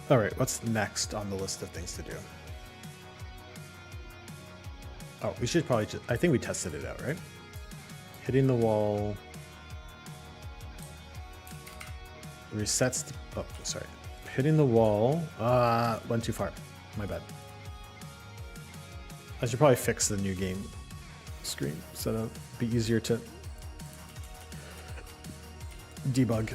All right, what's next on the list of things to do? Oh, we should probably just, I think we tested it out, right? Hitting the wall resets the, oh, sorry. Hitting the wall, went too far. My bad. I should probably fix the new game screen so it'll be easier to debug.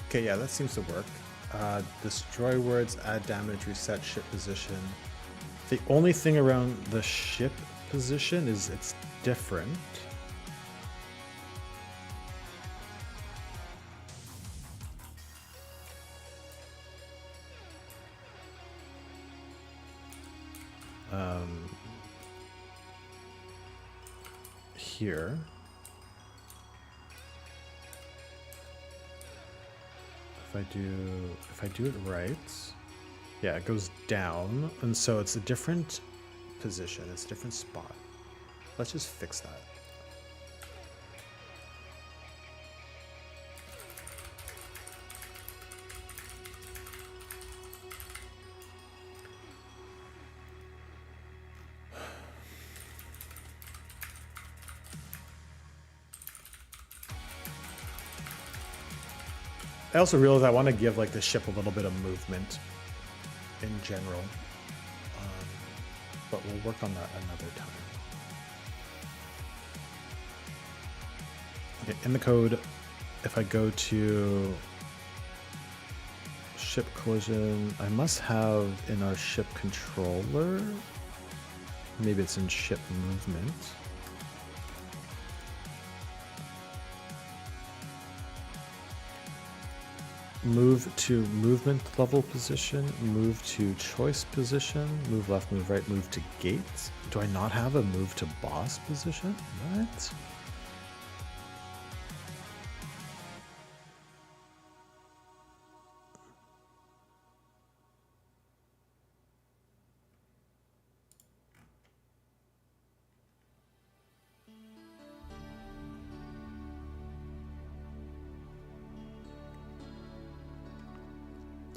Okay, yeah, that seems to work. Destroy words, add damage, reset ship position. The only thing around the ship position is it's different. Here. If I do it right, yeah, it goes down, and so it's a different position, it's a different spot. Let's just fix that. I also realized I want to give like the ship a little bit of movement in general, but we'll work on that another time. Okay, in the code, if I go to ship collision, I must have in our ship controller, maybe it's in ship movement. Move to movement level position, move to choice position, move left, move right, move to gates. Do I not have a move to boss position? What?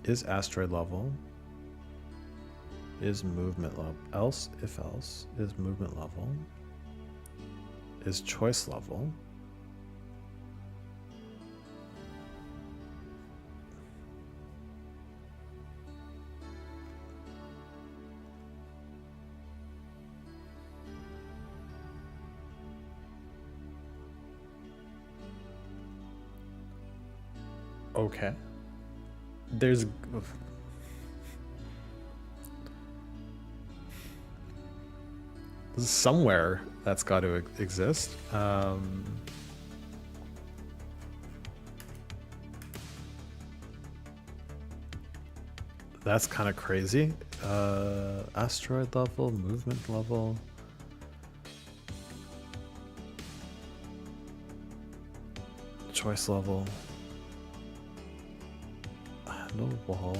Is asteroid level, is movement level, else, if else, is movement level, is choice level, okay. There's somewhere that's got to exist. That's kind of crazy. Asteroid level, movement level. Choice level. Handle wall.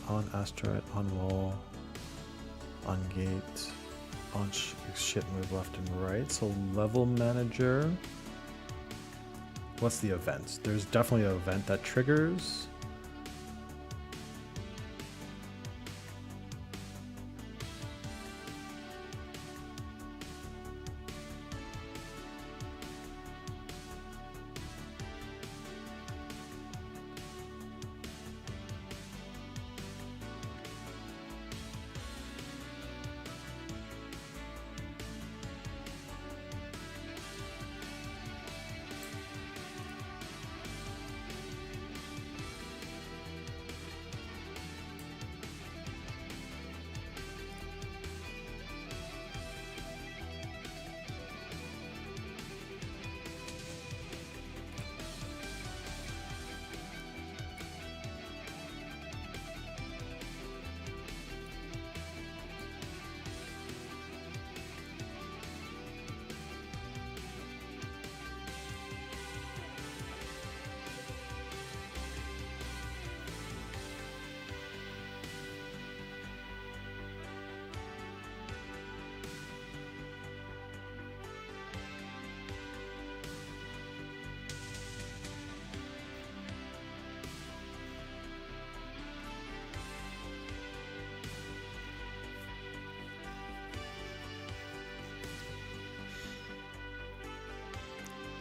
On asteroid, on wall. On gate. On ship move left and right. So level manager. What's the event? There's definitely an event that triggers.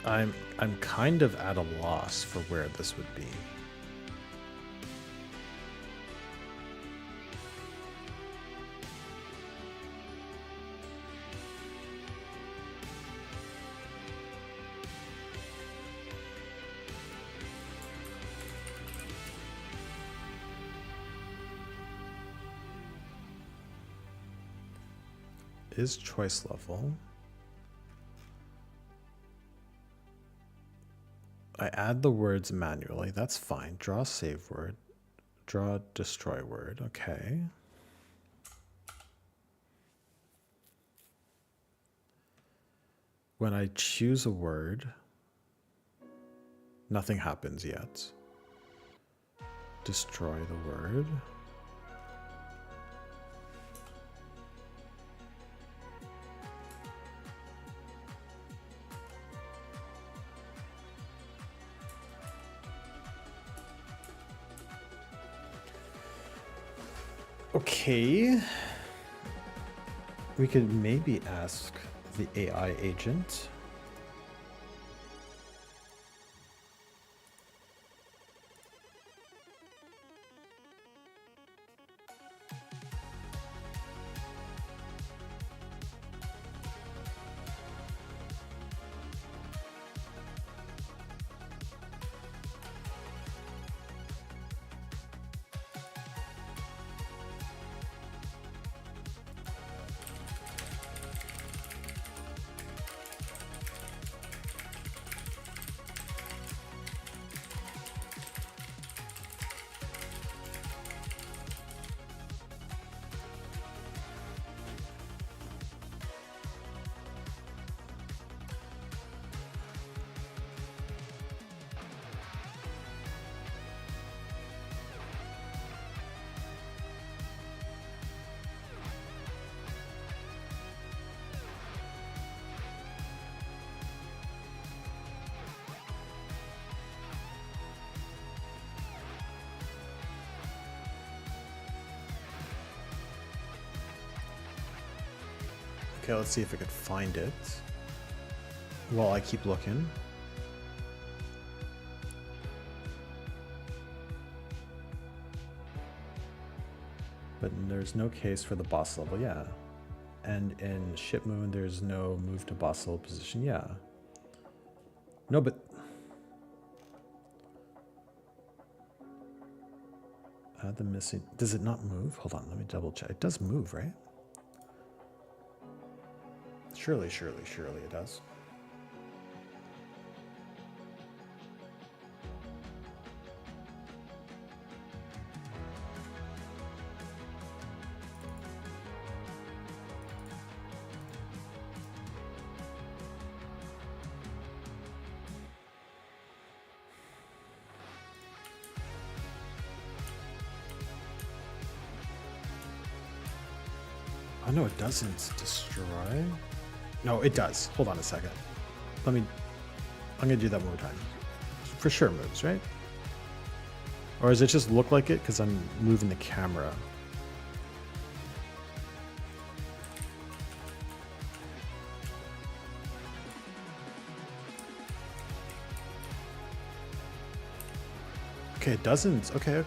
I'm kind of at a loss for where this would be. Is choice level. I add the words manually. That's fine. Draw save word. Draw destroy word. Okay. When I choose a word, nothing happens yet. Destroy the word. Okay, we could maybe ask the AI agent. Okay, let's see if I could find it while I keep looking. But there's no case for the boss level, yeah. And in Ship Moon, there's no move to boss level position, yeah. No, but... Add the missing... Does it not move? Hold on, let me double check. It does move, right? Surely it does. Oh no, it doesn't destroy. No, it does. Hold on a second. I'm gonna do that one more time. For sure moves, right? Or does it just look like it because I'm moving the camera? Okay, it doesn't. Okay.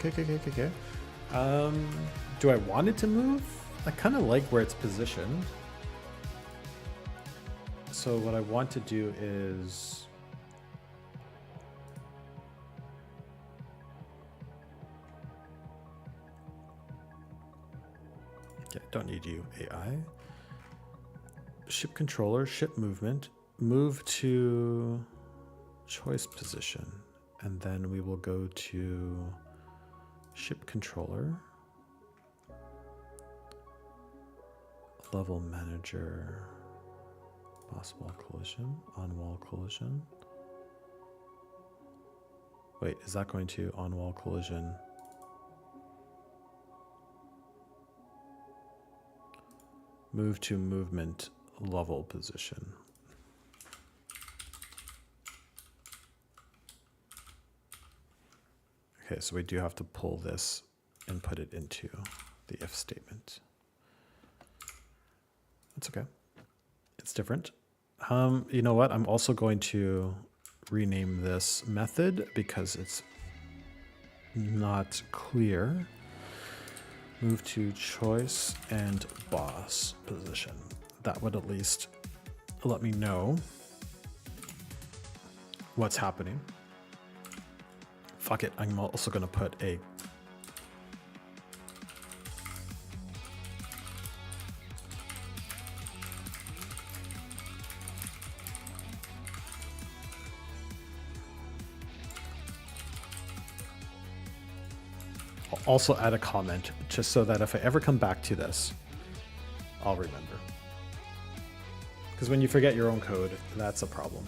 Do I want it to move? I kind of like where it's positioned. So what I want to do is okay, don't need you, AI. Ship controller, ship movement, move to choice position, and then we will go to ship controller, level manager. Boss wall collision, on wall collision. Wait, is that going to on wall collision? Move to movement level position. Okay, so we do have to pull this and put it into the if statement. That's okay. It's different. You know what? I'm also going to rename this method because it's not clear. Move to choice and boss position. That would at least let me know what's happening. Fuck it, I'm also gonna put a also add a comment just so that if I ever come back to this, I'll remember. Because when you forget your own code, that's a problem.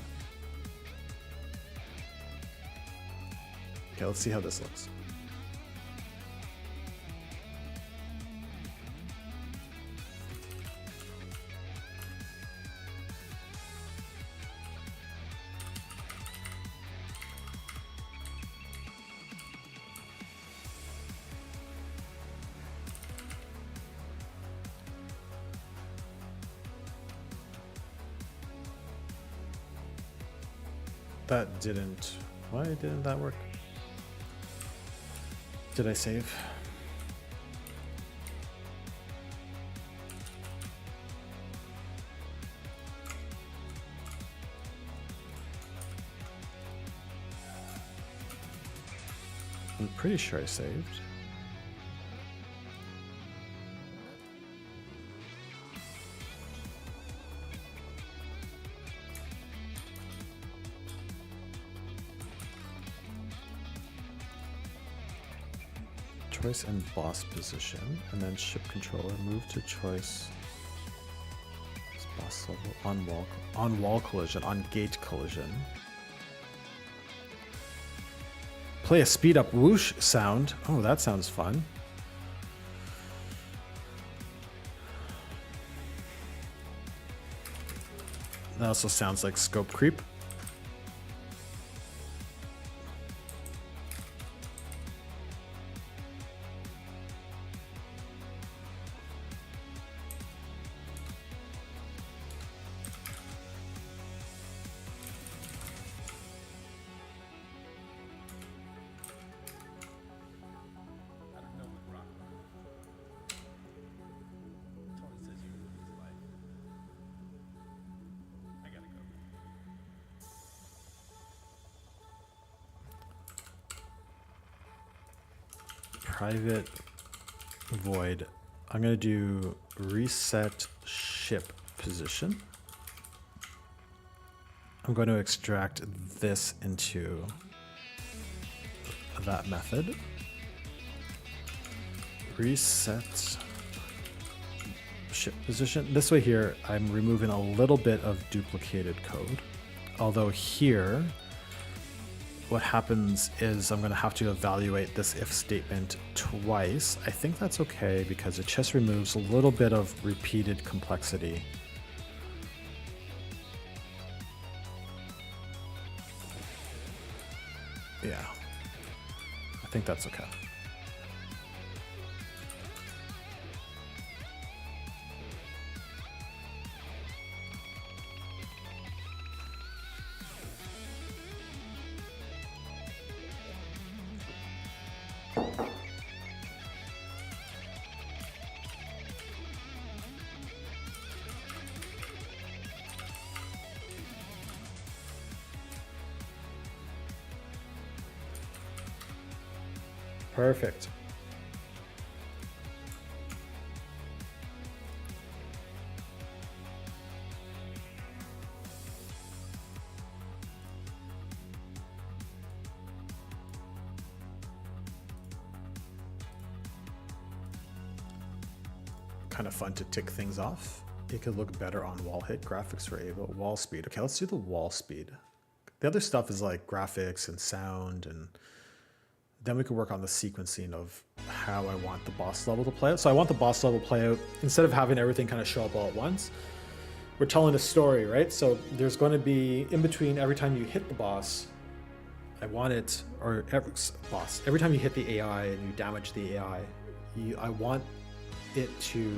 Okay, let's see how this looks. That didn't... Why didn't that work? Did I save? I'm pretty sure I saved. Choice and boss position, and then ship controller, move to choice. Boss level on wall collision, on gate collision. Play a speed up whoosh sound. Oh, that sounds fun. That also sounds like scope creep. Private void. I'm going to do reset ship position. I'm going to extract this into that method. Reset ship position. This way here, I'm removing a little bit of duplicated code. Although here, what happens is I'm going to have to evaluate this if statement twice. I think that's okay because it just removes a little bit of repeated complexity. Yeah, I think that's okay. Perfect. Kind of fun to tick things off. It could look better on wall hit. Graphics for Ava. Wall speed. Okay, let's do the wall speed. The other stuff is like graphics and sound, and then we can work on the sequencing of how I want the boss level to play out. So I want the boss level play out, instead of having everything kind of show up all at once, we're telling a story, right? So there's going to be, in between every time you hit the boss, I want it, or every time you hit the AI and you damage the AI, I want it to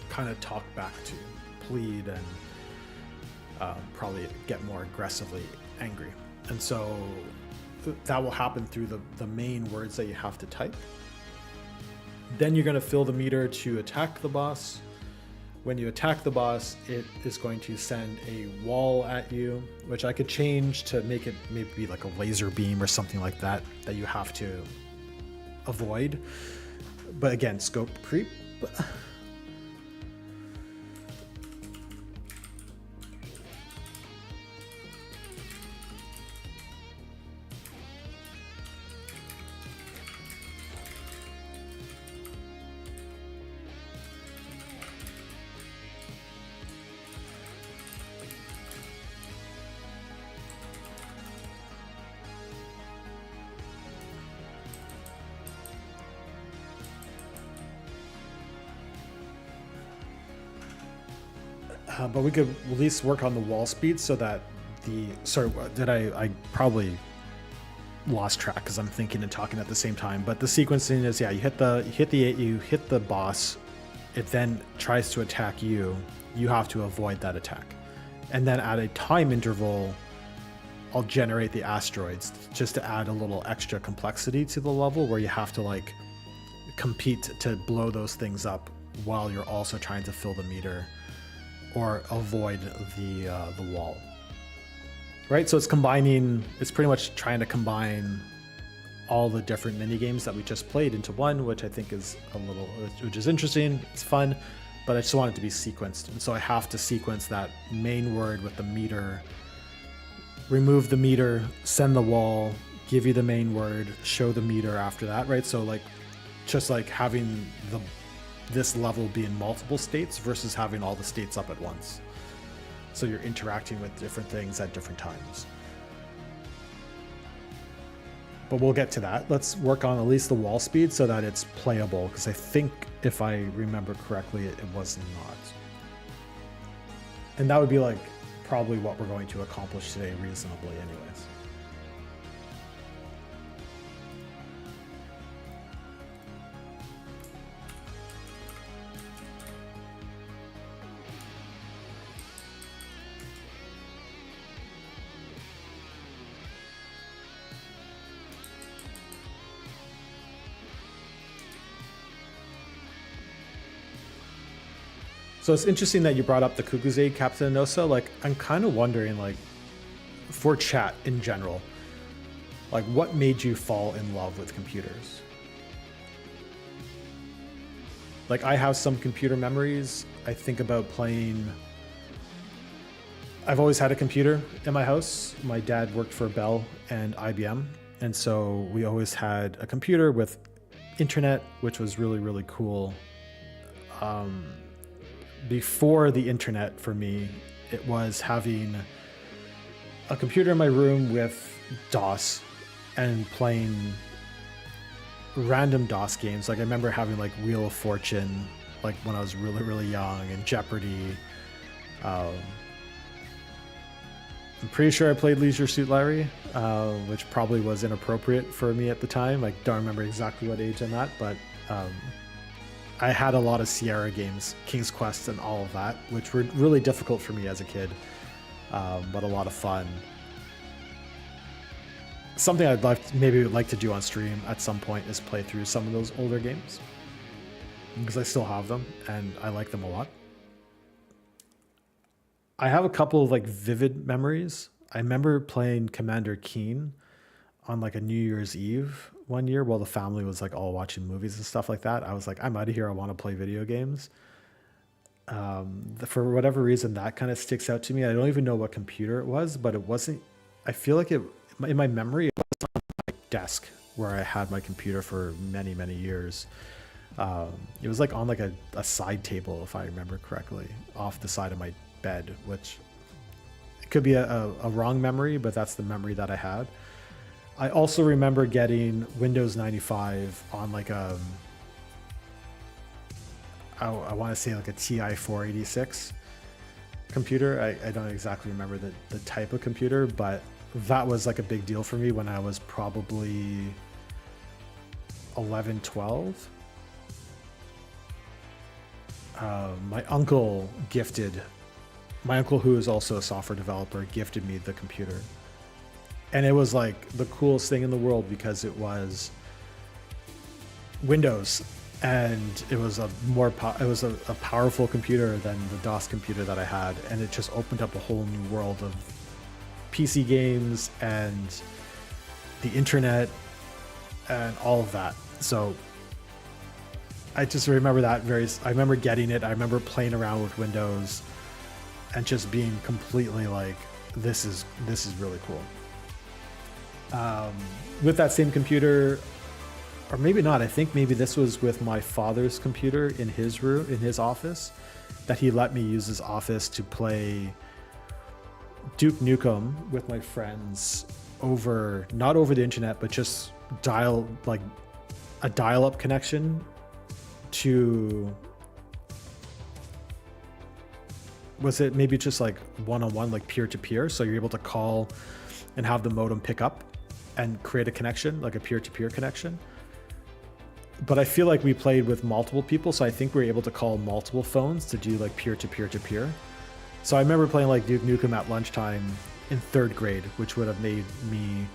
kind of talk back to, plead, and probably get more aggressively angry. And so that will happen through the main words that you have to type. Then you're going to fill the meter to attack the boss. When you attack the boss, it is going to send a wall at you, which I could change to make it maybe like a laser beam or something like that you have to avoid. But again, scope creep. But we could at least work on the wall speed so that I probably lost track because I'm thinking and talking at the same time. But the sequencing is, you hit the boss, it then tries to attack you. You have to avoid that attack. And then at a time interval, I'll generate the asteroids just to add a little extra complexity to the level where you have to like compete to blow those things up while you're also trying to fill the meter or avoid the wall, right? So it's pretty much trying to combine all the different mini games that we just played into one, which I think is which is interesting. It's fun, but I just want it to be sequenced. And so I have to sequence that main word with the meter, remove the meter, send the wall, give you the main word, show the meter after that, right? So like, just like having this level be in multiple states versus having all the states up at once. So you're interacting with different things at different times. But we'll get to that. Let's work on at least the wall speed so that it's playable, because I think if I remember correctly, it was not. And that would be like probably what we're going to accomplish today reasonably anyways. So it's interesting that you brought up the Kukuze Captain Nosa. Like, I'm kind of wondering, like, for chat in general, like, what made you fall in love with computers? Like, I have some computer memories. I think about playing. I've always had a computer in my house. My dad worked for Bell and IBM. And so we always had a computer with internet, which was really, really cool. Before the internet for me, it was having a computer in my room with DOS and playing random DOS games. Like I remember having like Wheel of Fortune, like when I was really, really young, and Jeopardy. I'm pretty sure I played Leisure Suit Larry, which probably was inappropriate for me at the time. I don't remember exactly what age I'm at, but I had a lot of Sierra games, King's Quest and all of that, which were really difficult for me as a kid, but a lot of fun. Something I'd maybe like to do on stream at some point is play through some of those older games, because I still have them and I like them a lot. I have a couple of like vivid memories. I remember playing Commander Keen on like a New Year's Eve one year while the family was like all watching movies and stuff like that. I was like, I'm out of here. I want to play video games. For whatever reason, that kind of sticks out to me. I don't even know what computer it was, but it wasn't, I feel like it, in my memory, it was on my desk where I had my computer for many, many years. It was like on like a side table, if I remember correctly, off the side of my bed, which it could be a wrong memory, but that's the memory that I had. I also remember getting Windows 95 on like I want to say like a TI 486 computer. I don't exactly remember the type of computer, but that was like a big deal for me when I was probably 11, 12. My uncle gifted my uncle, who is also a software developer, gifted me the computer. And it was like the coolest thing in the world because it was Windows, and it was a powerful computer than the DOS computer that I had, and it just opened up a whole new world of PC games and the internet and all of that. So I just remember that I remember getting it. I remember playing around with Windows and just being completely like, this is really cool. With that same computer, or maybe not, I think maybe this was with my father's computer in his room, in his office, that he let me use his office to play Duke Nukem with my friends over, not over the internet, but just like a dial-up connection to, was it maybe just like one-on-one, like peer-to-peer? So you're able to call and have the modem pick up and create a connection, like a peer-to-peer connection. But I feel like we played with multiple people, so I think we were able to call multiple phones to do like peer-to-peer-to-peer. So I remember playing like Duke Nukem at lunchtime in 3rd grade, which would have made me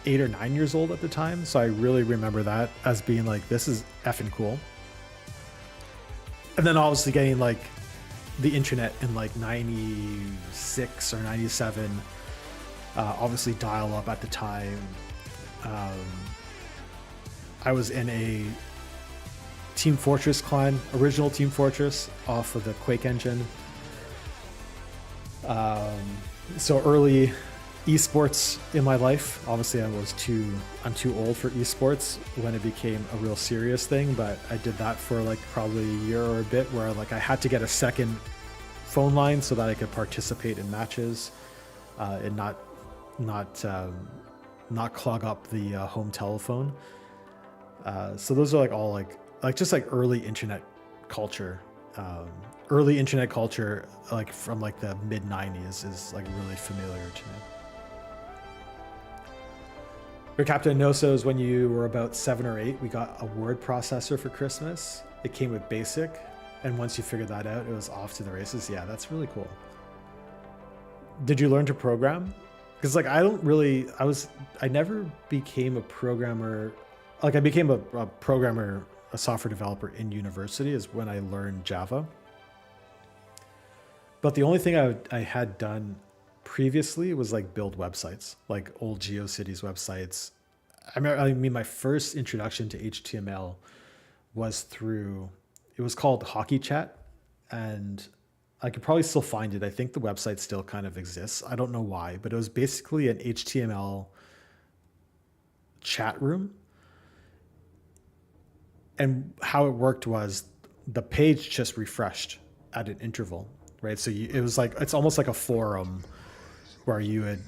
8 or 9 years old at the time. So I really remember that as being like, this is effing cool. And then obviously getting like the internet in like 96 or 97, obviously dial up at the time. I was in a Team Fortress clan, original Team Fortress off of the Quake engine. So early esports in my life. Obviously I'm too old for esports when it became a real serious thing, but I did that for like probably a year or a bit, where like I had to get a second phone line so that I could participate in matches and not clog up the home telephone. So those are like all like just like early internet culture. Early internet culture, like from like the mid 90s, is like really familiar to me. For Captain Nosos, when you were about 7 or 8, we got a word processor for Christmas. It came with BASIC, and once you figured that out, it was off to the races. Yeah, that's really cool. Did you learn to program? Because like I never became a programmer. Like I became a programmer, a software developer in university is when I learned Java. But the only thing I had done previously was like build websites, like old GeoCities websites. I mean, my first introduction to HTML was it was called Hockey Chat, and I could probably still find it. I think the website still kind of exists. I don't know why, but it was basically an HTML chat room. And how it worked was the page just refreshed at an interval, right? So it was like, it's almost like a forum where you would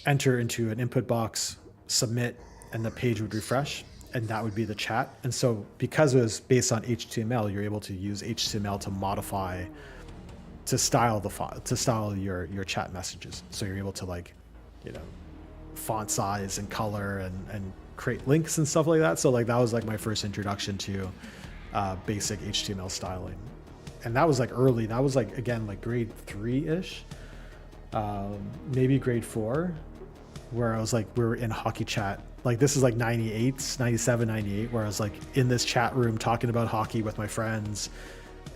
enter into an input box, submit, and the page would refresh, and that would be the chat. And so because it was based on HTML, you're able to use HTML to modify, to style the file, to style your chat messages. So you're able to like, font size and color and create links and stuff like that. So like that was like my first introduction to basic HTML styling. And that was like early. That was like, again, like grade 3-ish, maybe grade 4, where I was like, we were in Hockey Chat. Like this is like 97, 98, where I was like in this chat room talking about hockey with my friends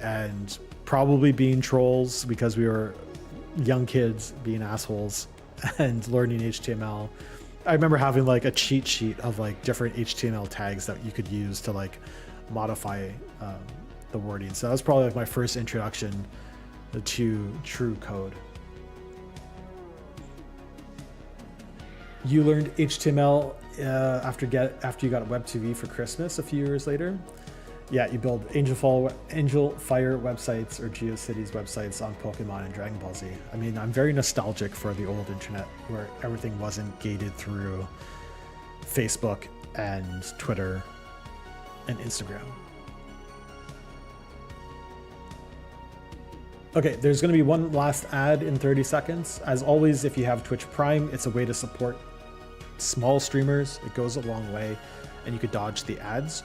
and probably being trolls because we were young kids being assholes and learning HTML. I remember having like a cheat sheet of like different HTML tags that you could use to like modify the wording. So that was probably like my first introduction to true code. You learned HTML after you got WebTV for Christmas a few years later. Yeah, you build Angel Fire websites or GeoCities websites on Pokemon and Dragon Ball Z. I mean, I'm very nostalgic for the old internet where everything wasn't gated through Facebook and Twitter and Instagram. Okay, there's going to be one last ad in 30 seconds. As always, if you have Twitch Prime, it's a way to support small streamers. It goes a long way, and you could dodge the ads.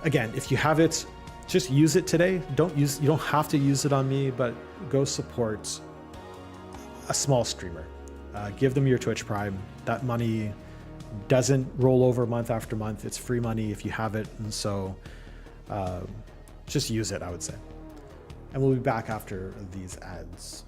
Again, if you have it, just use it today. You don't have to use it on me, but go support a small streamer. Give them your Twitch Prime. That money doesn't roll over month after month. It's free money if you have it, and so just use it, I would say. And we'll be back after these ads.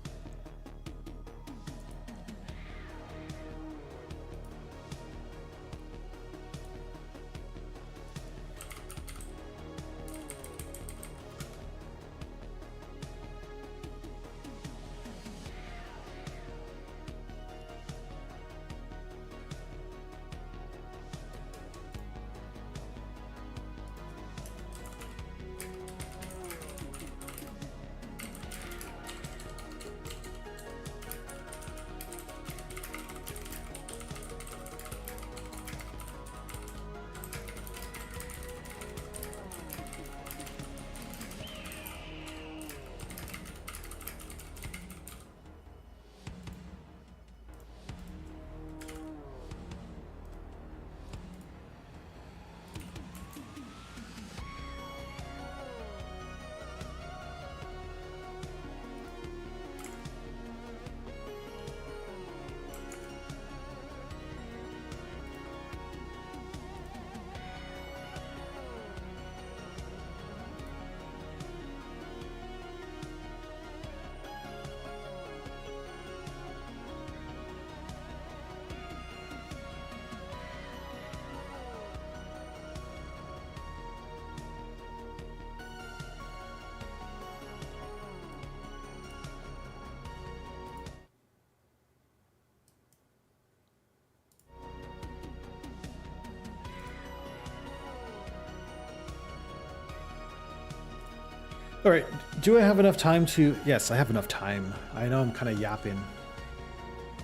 All right, do I have enough time to... Yes, I have enough time. I know I'm kind of yapping,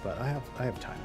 but I have time.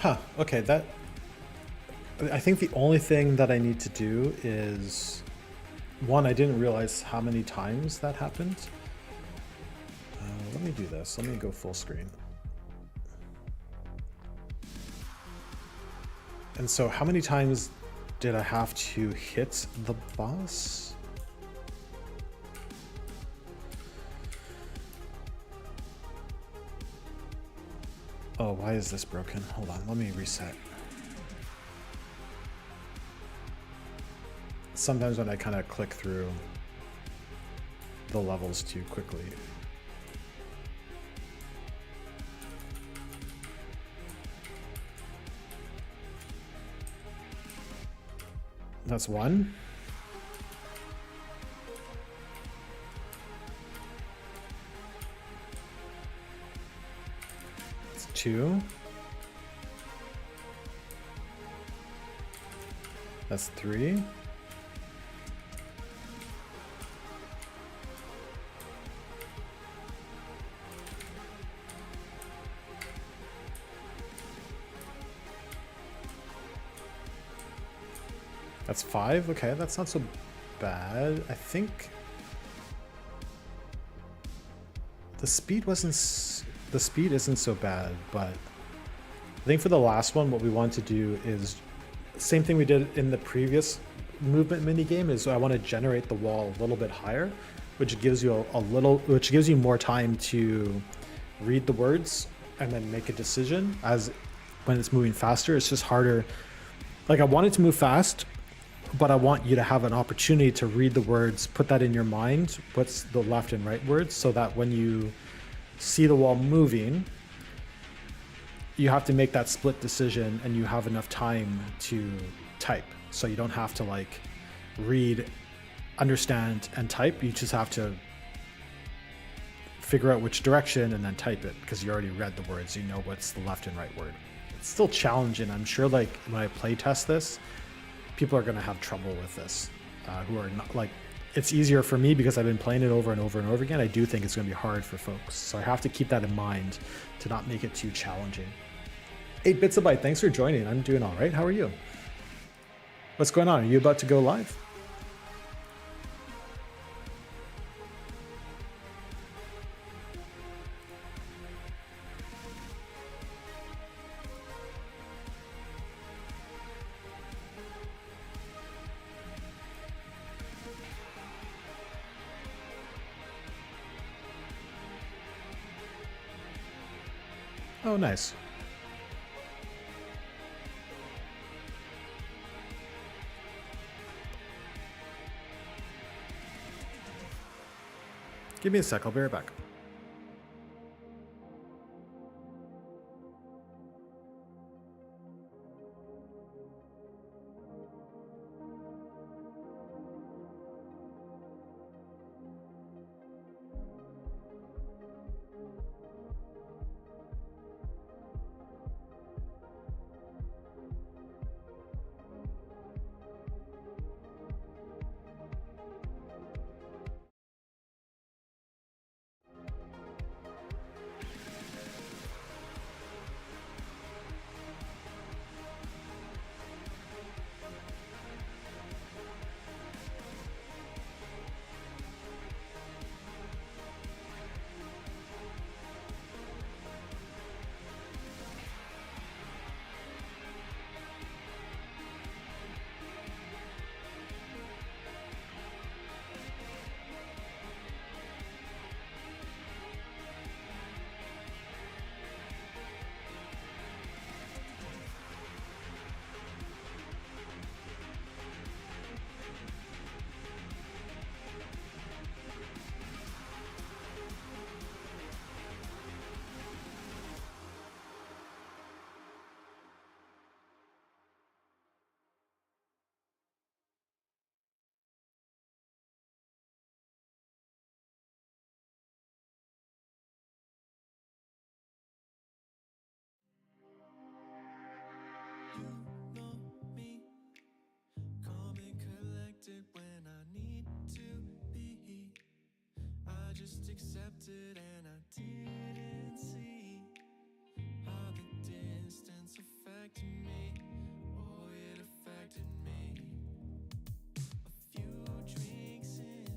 Huh, okay, that... I think the only thing that I need to do is... One, I didn't realize how many times that happened. Let me do this. Let me go full screen. And so how many times did I have to hit the boss? Oh, why is this broken? Hold on, let me reset. Sometimes when I kind of click through the levels too quickly. That's one. That's two. That's three. That's five. Okay, that's not so bad. I think the speed isn't so bad, but I think for the last one, what we want to do is same thing we did in the previous movement mini game. Is I want to generate the wall a little bit higher, which gives you which gives you more time to read the words and then make a decision. As when it's moving faster, it's just harder. Like, I want it to move fast, but I want you to have an opportunity to read the words, put that in your mind, what's the left and right words, so that when you see the wall moving, you have to make that split decision and you have enough time to type. So you don't have to like read, understand, and type. You just have to figure out which direction and then type it, because you already read the words, you know what's the left and right word. It's still challenging. I'm sure like when I play test this, people are going to have trouble with this, who are not like, it's easier for me because I've been playing it over and over and over again. I do think it's going to be hard for folks. So I have to keep that in mind to not make it too challenging. 8 Bits a Byte, thanks for joining. I'm doing all right. How are you? What's going on? Are you about to go live? Oh, nice. Give me a sec, I'll be right back. Accepted and I didn't see how the distance affected me. Oh, it affected me. A few drinks in,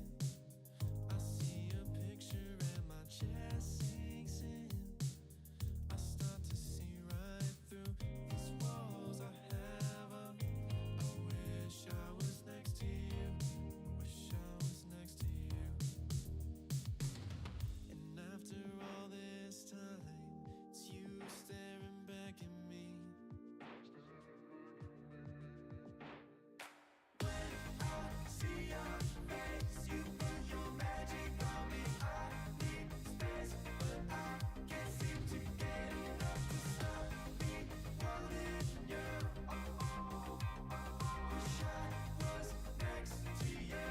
I see a picture and my chest sinks in. I start to see right through these walls I have up. I wish I was next to you. Wish I was next to you. After all this time, it's you staring back at me. When I see your face, you put your magic on me. I need space, but I can't seem to get enough to stop me wanting you. Wish I was next to you.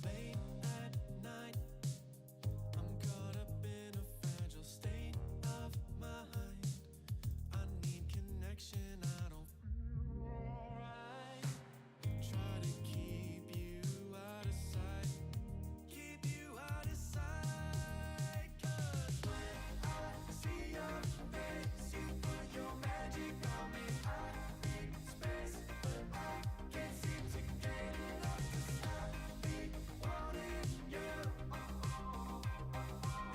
Late at night, I'm caught up in a fragile state of mind. I need connection, I don't feel alright. Try to keep you out of sight, keep you out of sight. 'Cause when I see your face, you put your magic on me. I need space, but I can't seem to get enough to stop me wanting you.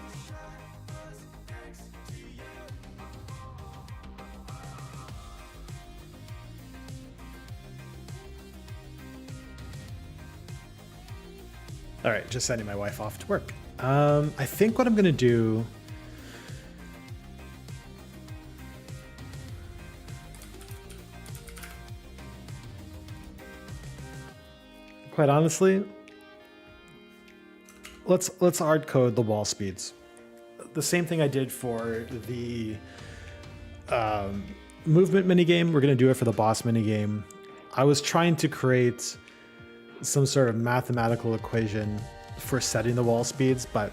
Wish I was next to you. All right, just sending my wife off to work. I think what I'm gonna do. Quite honestly, let's hard code the wall speeds. The same thing I did for the movement minigame. We're gonna do it for the boss minigame. I was trying to create some sort of mathematical equation for setting the wall speeds, but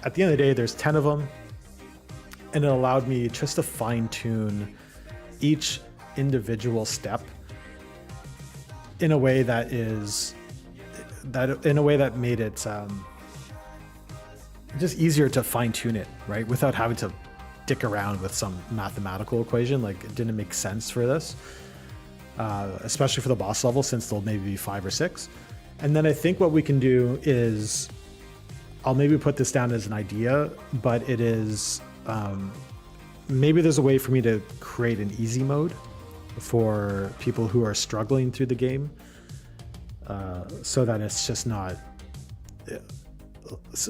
at the end of the day, there's 10 of them, and it allowed me just to fine tune each individual step in a way that made it just easier to fine tune it, right? Without having to dick around with some mathematical equation. Like, it didn't make sense for this, especially for the boss level, since there'll maybe be 5 or 6. And then I think what we can do is, I'll maybe put this down as an idea, but it is, maybe there's a way for me to create an easy mode for people who are struggling through the game, so that it's just not,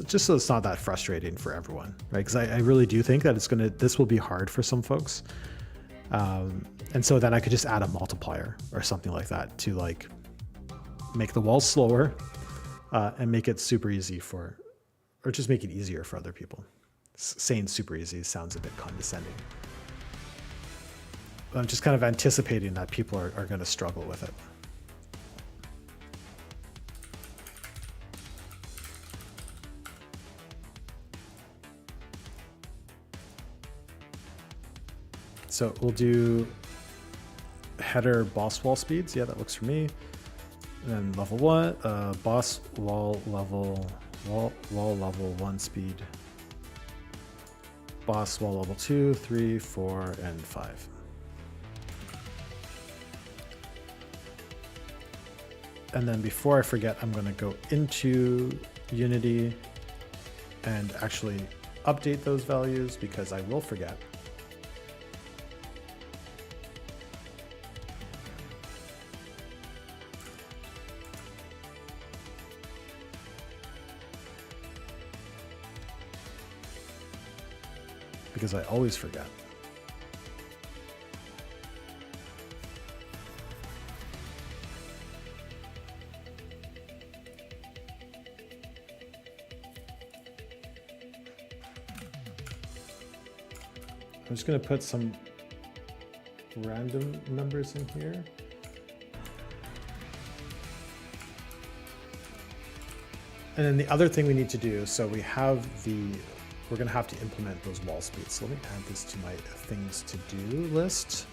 just so it's not that frustrating for everyone, right? Because I really do think that this will be hard for some folks, and so then I could just add a multiplier or something like that to like make the walls slower, and make it super easy or just make it easier for other people. Saying super easy sounds a bit condescending. I'm just kind of anticipating that people are going to struggle with it. So we'll do header boss wall speeds. Yeah, that works for me. And then level 1, boss wall level 1 speed. Boss wall level 2, 3, 4, and 5. And then before I forget, I'm going to go into Unity and actually update those values, because I will forget. Because I always forget. I'm just going to put some random numbers in here. And then the other thing we need to do, so we're going to have to implement those wall speeds. So let me add this to my things to do list.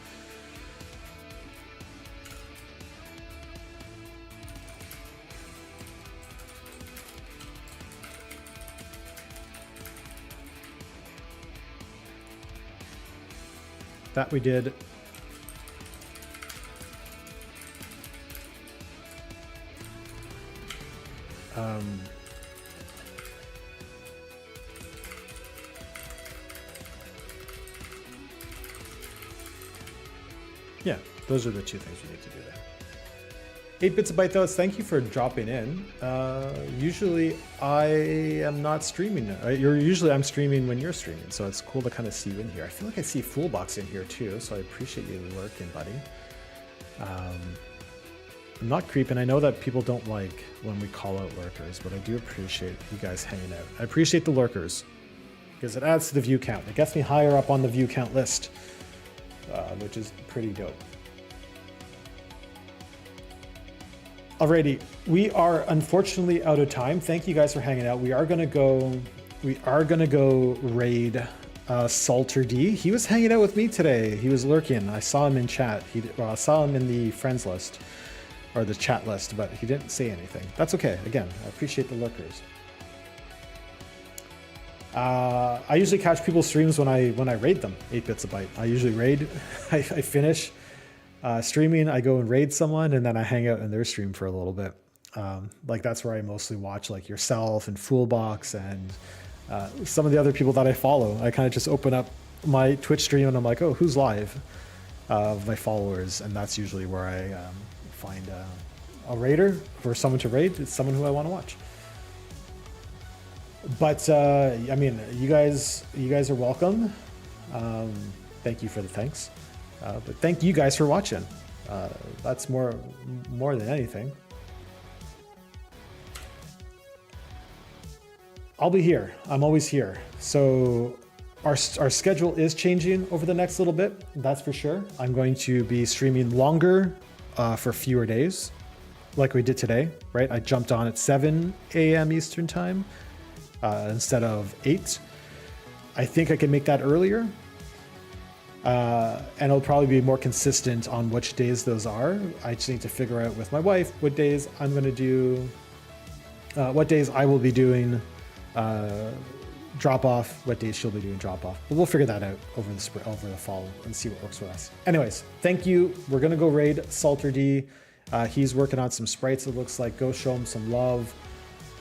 That we did. Yeah, those are the two things we need to do there. 8 bits a byte though, thank you for dropping in. Usually I am not streaming. I'm streaming when you're streaming, so it's cool to kind of see you in here. I feel like I see Foolbox in here too, so I appreciate you lurking, buddy. I'm not creeping. I know that people don't like when we call out lurkers, but I do appreciate you guys hanging out. I appreciate the lurkers because it adds to the view count. It gets me higher up on the view count list, which is pretty dope. Alrighty, we are unfortunately out of time. Thank you guys for hanging out. We are gonna go raid Salter D. He was hanging out with me today. He was lurking. I saw him in chat. I saw him in the friends list or the chat list, but he didn't say anything. That's okay. Again, I appreciate the lurkers. I usually catch people's streams when I raid them. 8 bits a byte. I usually raid. I finish streaming. I go and raid someone, and then I hang out in their stream for a little bit. Like that's where I mostly watch like yourself and Foolbox and some of the other people that I follow. I kind of just open up my Twitch stream and I'm like, oh, who's live of my followers, and that's usually where I find a raider or someone to raid. It's someone who I want to watch. But I mean, you guys are welcome. Thank you for the thanks. But thank you guys for watching. That's more than anything. I'll be here. I'm always here. So our schedule is changing over the next little bit. That's for sure. I'm going to be streaming longer for fewer days, like we did today, right? I jumped on at 7 a.m. Eastern time instead of 8. I think I can make that earlier. And it'll probably be more consistent on which days those are. I just need to figure out with my wife what days I'm going to do, what days I will be doing drop off, what days she'll be doing drop off. But we'll figure that out over the spring, over the fall, and see what works for us. Anyways, thank you. We're gonna go raid Salter D. He's working on some sprites, it looks like. Go show him some love,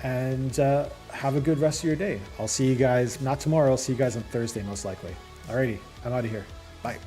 and have a good rest of your day. I'll see you guys, not tomorrow, I'll see you guys on Thursday most likely. Alrighty, I'm out of here. Bye.